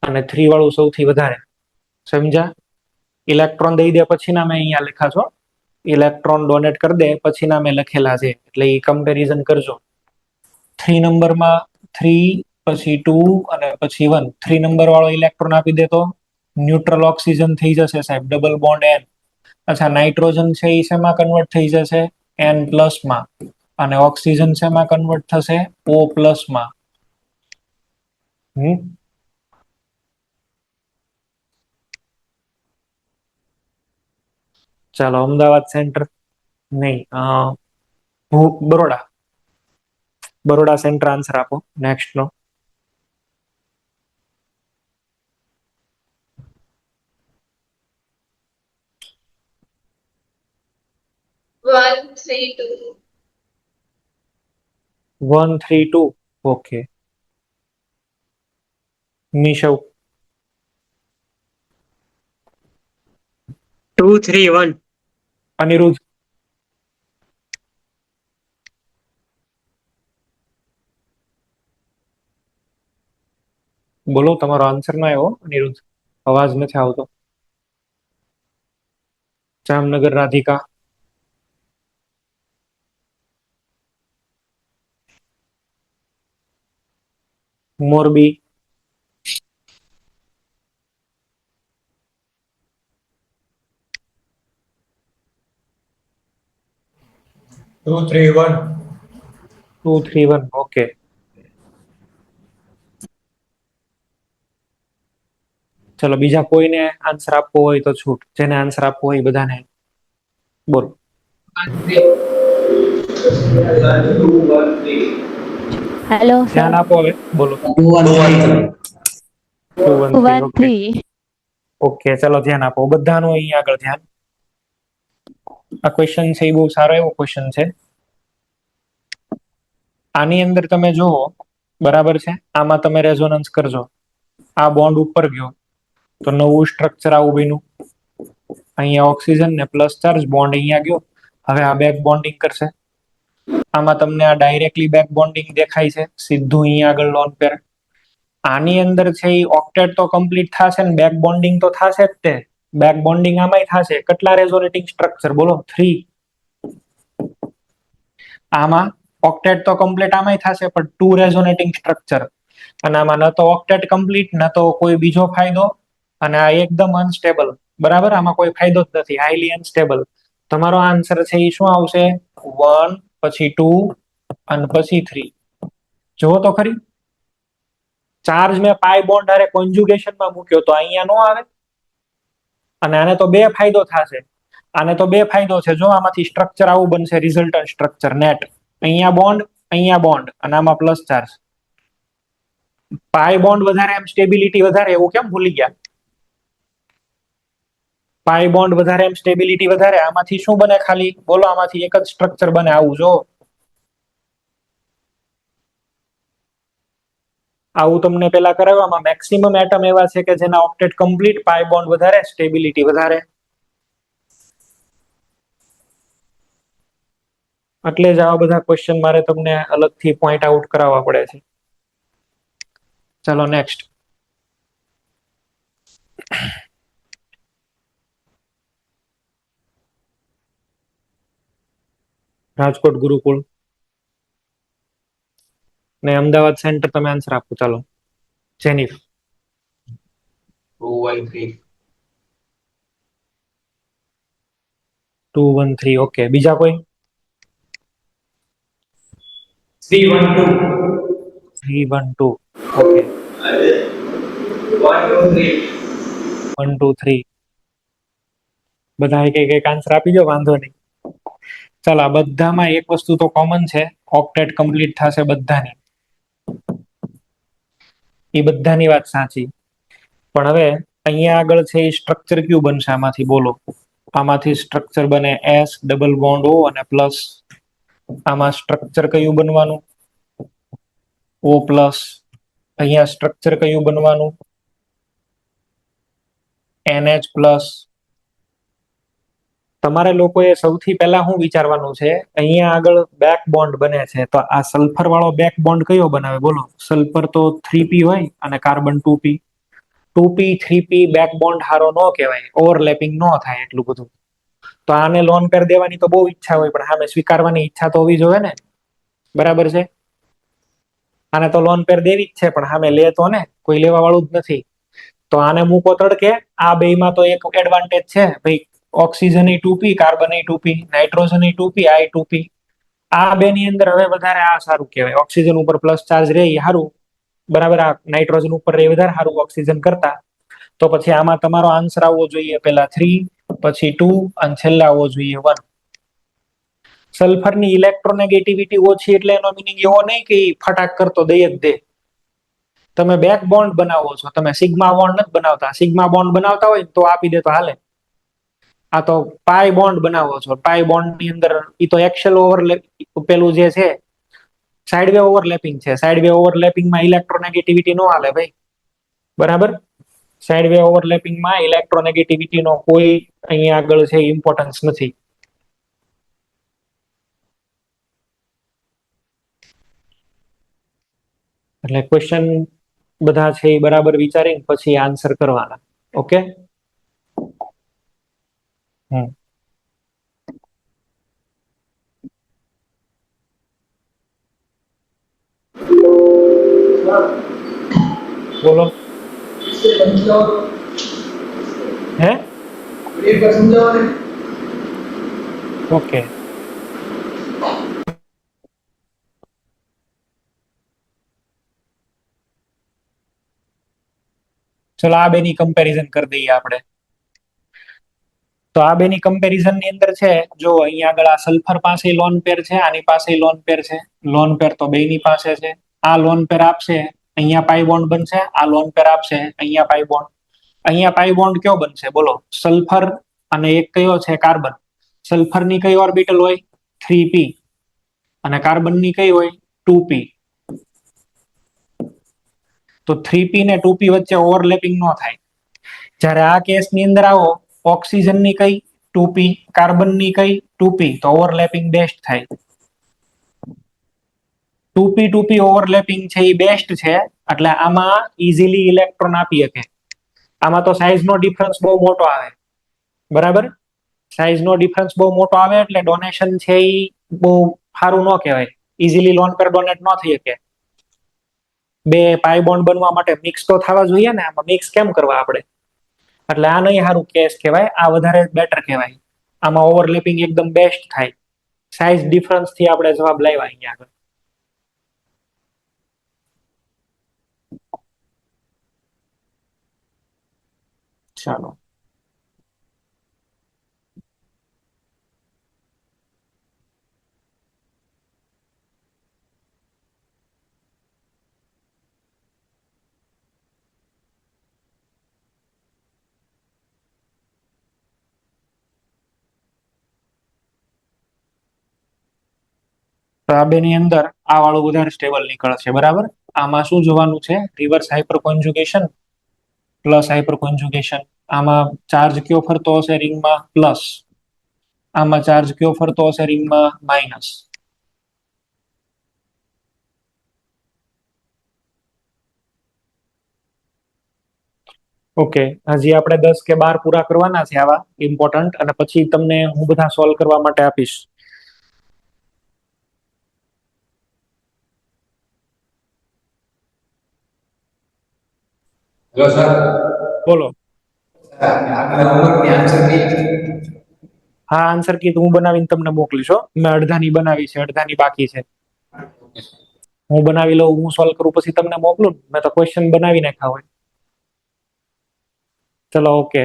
અને 3 વાળું સૌથી વધારે. સમજ્યા? ઇલેક્ટ્રોન દઈ દે પછી ના મેં અહીંયા લખા છો, ઇલેક્ટ્રોન ડોનેટ કરી દે પછી ના મેં લખેલા છે, એટલે એ કમ્પેરિઝન કરજો. 3 નંબરમાં 3 પછી 2 અને પછી 1. 3 નંબર વાળો ઇલેક્ટ્રોન આપી દે તો ન્યુટ્રલ ઓક્સિજન થઈ જશે સાહેબ, ડબલ બોન્ડ N. અચ્છા, નાઇટ્રોજન છે એ શેમાં કન્વર્ટ થઈ જશે? N+ માં. અને ઓક્સિજન શેમાં કન્વર્ટ થશે? O+ માં. ચાલો, અમદાવાદ સેન્ટર નહીં, બરોડા. બરોડા સેન્ટર આન્સર આપો next no. One, three, two. 1, 3, 2. Okay. Nishav. 2, 3, 1. Aniruddh. બોલો, તમારો આન્સર ના આવ્યો અનિરુદ્ધ, અવાજ નથી આવતો. જામનગર રાધિકા. મોરબી. 2, 3, 1. 2, 3, 1. ઓકે. ચલો, બીજા કોઈને આન્સર આપવો હોય તો છૂટ. જેને આન્સર આપવો હોય બધાને બોલો. 2, 1, 3. Hello sir. ધ્યાન આપો હવે, બોલો. 2, 1, 3. 2, 1, 3. 1, ઓકે. 3. ઓકે, ચલો ધ્યાન આપો બધાનું અહીંયા આગળ ધ્યાન. આ ક્વેશ્ચન છે એ બહુ સારો એવો ક્વેશ્ચન છે. આની અંદર તમે જુઓ, બરાબર છે, આમાં તમે રેઝોનન્સ કરજો. આ બોન્ડ ઉપર ગયો તો નવું સ્ટ્રક્ચર આવું બન્યું. અહીંયા ઓક્સિજન ને પ્લસ ચાર્જ, બોન્ડ અહીંયા ગયો. હવે આ બેક બોન્ડિંગ કરશે. આમાં તમને આ ડાયરેક્ટલી બેક બોન્ડિંગ દેખાય છે, સીધું અહીંયા આગળ લોન પેર. આની અંદર છે એ ઓક્ટેટ તો કમ્પ્લીટ થશે ને બેક બોન્ડિંગ તો થશે જ તે. બેક બોન્ડિંગ આમાંય થશે. કેટલા રેઝોનેટિંગ સ્ટ્રક્ચર બોલો? 3. આમાં ઓક્ટેટ તો કમ્પ્લીટ આમાંય થશે પણ 2 રેઝોનેટિંગ સ્ટ્રક્ચર. અને આમાં ન તો ઓક્ટેટ કમ્પ્લીટ, ન તો કોઈ બીજો ફાયદો, અને આ એકદમ અનસ્ટેબલ. બરાબર, આમાં કોઈ ફાયદો જ નથી, હાઈલી અનસ્ટેબલ. તમારો આન્સર છે એ શું આવશે? 1 પછી 2 અને પછી 3. જુઓ તો ખરી, ચાર્જ મેં પાઈ બોન્ડ હારે કોન્જ્યુગેશનમાં મૂક્યો તો અહીંયા નો આવે. અને આને તો બે ફાયદો થશે. આને તો બે ફાયદો છે, જો આમાંથી સ્ટ્રક્ચર આવું બનશે, રિઝલ્ટન્ટ સ્ટ્રક્ચર નેટ. અહીંયા બોન્ડ અને આમાં પ્લસ ચાર્જ. પાઈ બોન્ડ વધારે એમ સ્ટેબિલિટી વધારે, એવું કેમ ભૂલી ગયા? પાઈ બોન્ડ વધારે એમ સ્ટેબિલિટી વધારે. આમાંથી શું બને ખાલી બોલો? આમાંથી એક જ સ્ટ્રક્ચર બને, આવું જો. આવું તમને પેલા કરાવવામાં મેક્સિમમ એટમ એવા છે કે જેના ઓક્ટેટ કમ્પ્લીટ, પાઈ બોન્ડ વધારે, સ્ટેબિલિટી વધારે. એટલે જ આવા બધા ક્વેશ્ચન મારે તમને અલગથી પોઈન્ટ આઉટ કરાવવા પડે છે. ચલો નેક્સ્ટ. રાજકોટ ગુરુકુળ ને અમદાવાદ સેન્ટર તમે આન્સર આપો. ચાલો, જેનિફ. 2, 1, 3. 2, 1, 3. ઓકે, બીજા કોઈ? 312. 312. ઓકે, 123. 123. બધા એક આન્સર આપી દો, વાંધો નહીં. ચાલો, આ બધામાં એક વસ્તુ તો કોમન છે, ઓક્ટેટ કમ્પ્લીટ થશે બધાની. એ બધાની વાત સાચી, પણ હવે અહીંયા આગળ છે એ સ્ટ્રક્ચર કયું બનશે આમાંથી, બોલો. આમાંથી સ્ટ્રક્ચર બને એસ ડબલ બોન્ડ ઓ અને પ્લસ. આમાં સ્ટ્રક્ચર કયું બનવાનું? O plus. અહીંયા સ્ટ્રક્ચર કયું બનવાનું? NH plus. તમારે લોકોએ સૌથી પહેલા શું વિચારવાનું છે, અહીંયા આગળ બેક બોન્ડ બને છે, તો આ સલ્ફર વાળો બેક બોન્ડ કયો બનાવે, બોલો. સલ્ફર તો 3p હોય અને carbon 2p. 2p 3p back bond હારો ન કહેવાય, ઓવરલેપિંગ ન થાય એટલું બધું. તો આને લોન પેર દેવાની તો બહુ ઈચ્છા હોય, પણ સામે સ્વીકારવાની ઈચ્છા તો હોવી જોઈએ ને, બરાબર છે. આને તો લોન પેર દેવી જ છે, પણ સામે લે તો ને, કોઈ લેવા વાળું જ નથી. તો આને મૂકો તડકે. આ બેમાં તો એક એડવાન્ટેજ છે ભાઈ, oxygen 2p, carbon 2p, nitrogen 2p, આ 2p. આ બે ની અંદર હવે વધારે આ સારું કહેવાય, ઓક્સિજન ઉપર પ્લસ ચાર્જ રહે એ સારું, બરાબર. આ નાઇટ્રોજન ઉપર રહે વધારે સારું ઓક્સિજન કરતા. તો પછી આમાં તમારો આન્સર આવવો જોઈએ પહેલા 3, પછી 2 અને છેલ્લા આવવો જોઈએ 1. સલ્ફરની ઇલેક્ટ્રોનેગેટિવિટી ઓછી એટલે એનો મિનિંગ એવો નહીં કે ફટાક કરતો દઈ જ દે. તમે બેક બોન્ડ બનાવો છો, તમે સિગ્મા બોન્ડ નથી બનાવતા. સિગ્મા બોન્ડ બનાવતા હોય તો આપી દે તો હાલે. આ તો પાઈ બોન્ડ બનાવો છો. પાઈ બોન્ડ ની અંદર ઈ તો એક્સેલ ઓવરલેપ પેલું જે છે સાઇડ વે ઓવરલેપિંગ છે. સાઇડ વે ઓવરલેપિંગ માં ઇલેક્ટ્રોનેગેટિવિટી નો હાલે ભાઈ, બરાબર. સાઇડ વે ઓવરલેપિંગ માં ઇલેક્ટ્રોનેગેટિવિટી નો કોઈ અહીંયા આગળ છે ઇમ્પોર્ટન્સ નથી. એટલે ક્વેશ્ચન બધા છે એ બરાબર વિચારીને પછી આન્સર કરવાના. ઓકે. બોલો. હે? ઓકે. ચલો આ બેની કમ્પેરિઝન કરી દઈએ આપણે. તો આ બેની કમ્પેરિઝન ની અંદર છે, જો અહીંયા આગળ આ સલ્ફર પાસે લોન પેર છે, આની પાસે લોન પેર છે. લોન પેર તો બેની પાસે છે. આ લોન પેર આપશે, અહીંયા પાઈ બોન્ડ બનશે. આ લોન પેર આપશે, અહીંયા પાઈ બોન્ડ. અહીંયા પાઈ બોન્ડ કયો બનશે, બોલો. સલ્ફર અને એક કયો છે, કાર્બન. સલ્ફર ની કઈ ઓર્બિટલ હોય, 3p, અને કાર્બન ની કઈ હોય, 2p. તો 3p ને 2p વચ્ચે ઓવરલેપિંગ ન થાય. જ્યારે આ કેસ ની અંદર આવો, ઓક્સિજન ની કઈ 2p, કાર્બન ની કઈ 2p, તો ઓવરલેપિંગ બેસ્ટ થાય. 2p ઓવરલેપિંગ છે એ બેસ્ટ છે, એટલે આમાં ઇઝીલી ઇલેક્ટ્રોન આપી શકે. આમાં તો સાઇઝ નો ડિફરન્સ બહુ મોટો આવે, બરાબર. સાઇઝ નો ડિફરન્સ બહુ મોટો આવે એટલે ડોનેશન છે એ બહુ સારું ન કહેવાય. ઇઝીલી લોન પર ડોનેટ ન થઈ શકે. બે પાઈ બોન્ડ બનવા માટે મિક્સ તો થવા જોઈએ ને, આમાં મિક્સ કેમ કરવા આપણે? એટલે આ નહીં સારું કેસ કહેવાય, આ વધારે બેટર કહેવાય. આમાં ઓવરલેપિંગ એકદમ બેસ્ટ થાય. સાઇઝ ડિફરન્સ થી આપણે જવાબ લાવ્યા અહીંયા આગળ. ચાલો. તો આ બેની અંદર આ વાળું વધારે સ્ટેબલ નીકળશે, બરાબર. આમાં શું જોવાનું છે, રિવર્સ હાઇપર કોન્જુગેશન પ્લસ હાઇપર કોન્જુગેશન. આમાં ચાર્જ કયો ફરતો હશે રિંગમાં, પ્લસ. આમાં ચાર્જ કયો ફરતો હશે રિંગમાં, માઇનસ. ઓકે, હજી આપણે 10 કે 12 પૂરા કરવાના છે આવા ઇમ્પોર્ટન્ટ, અને પછી તમને હું બધા સોલ્વ કરવા માટે આપીશ. Hello sir. બોલો. આપણા હોમવર્કની આન્સર કી. હા, આન્સર કી હું બનાવીને તમને મોકલીશ હો. મેં અડધાની બનાવી છે, અડધાની બાકી છે. હું બનાવી લઉં, હું સોલ્વ કરું, પછી તમને મોકલું. મેં તો ક્વેશ્ચન બનાવી નાખ્યા હોય. ચલો ઓકે,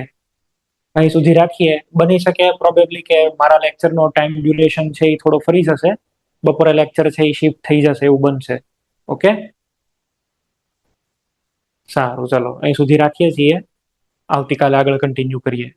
અહીં સુધી રાખીએ. બની શકે પ્રોબેબલી કે મારા લેક્ચરનો ટાઈમ ડ્યુરેશન છે એ થોડો ફરી જશે, બપોરે લેક્ચર છે એ શિફ્ટ થઈ જશે એવું બનશે. ઓકે, સારું, ચલો અહીં સુધી રાખીએ છીએ. આવતીકાલે આગળ કન્ટિન્યુ કરીએ.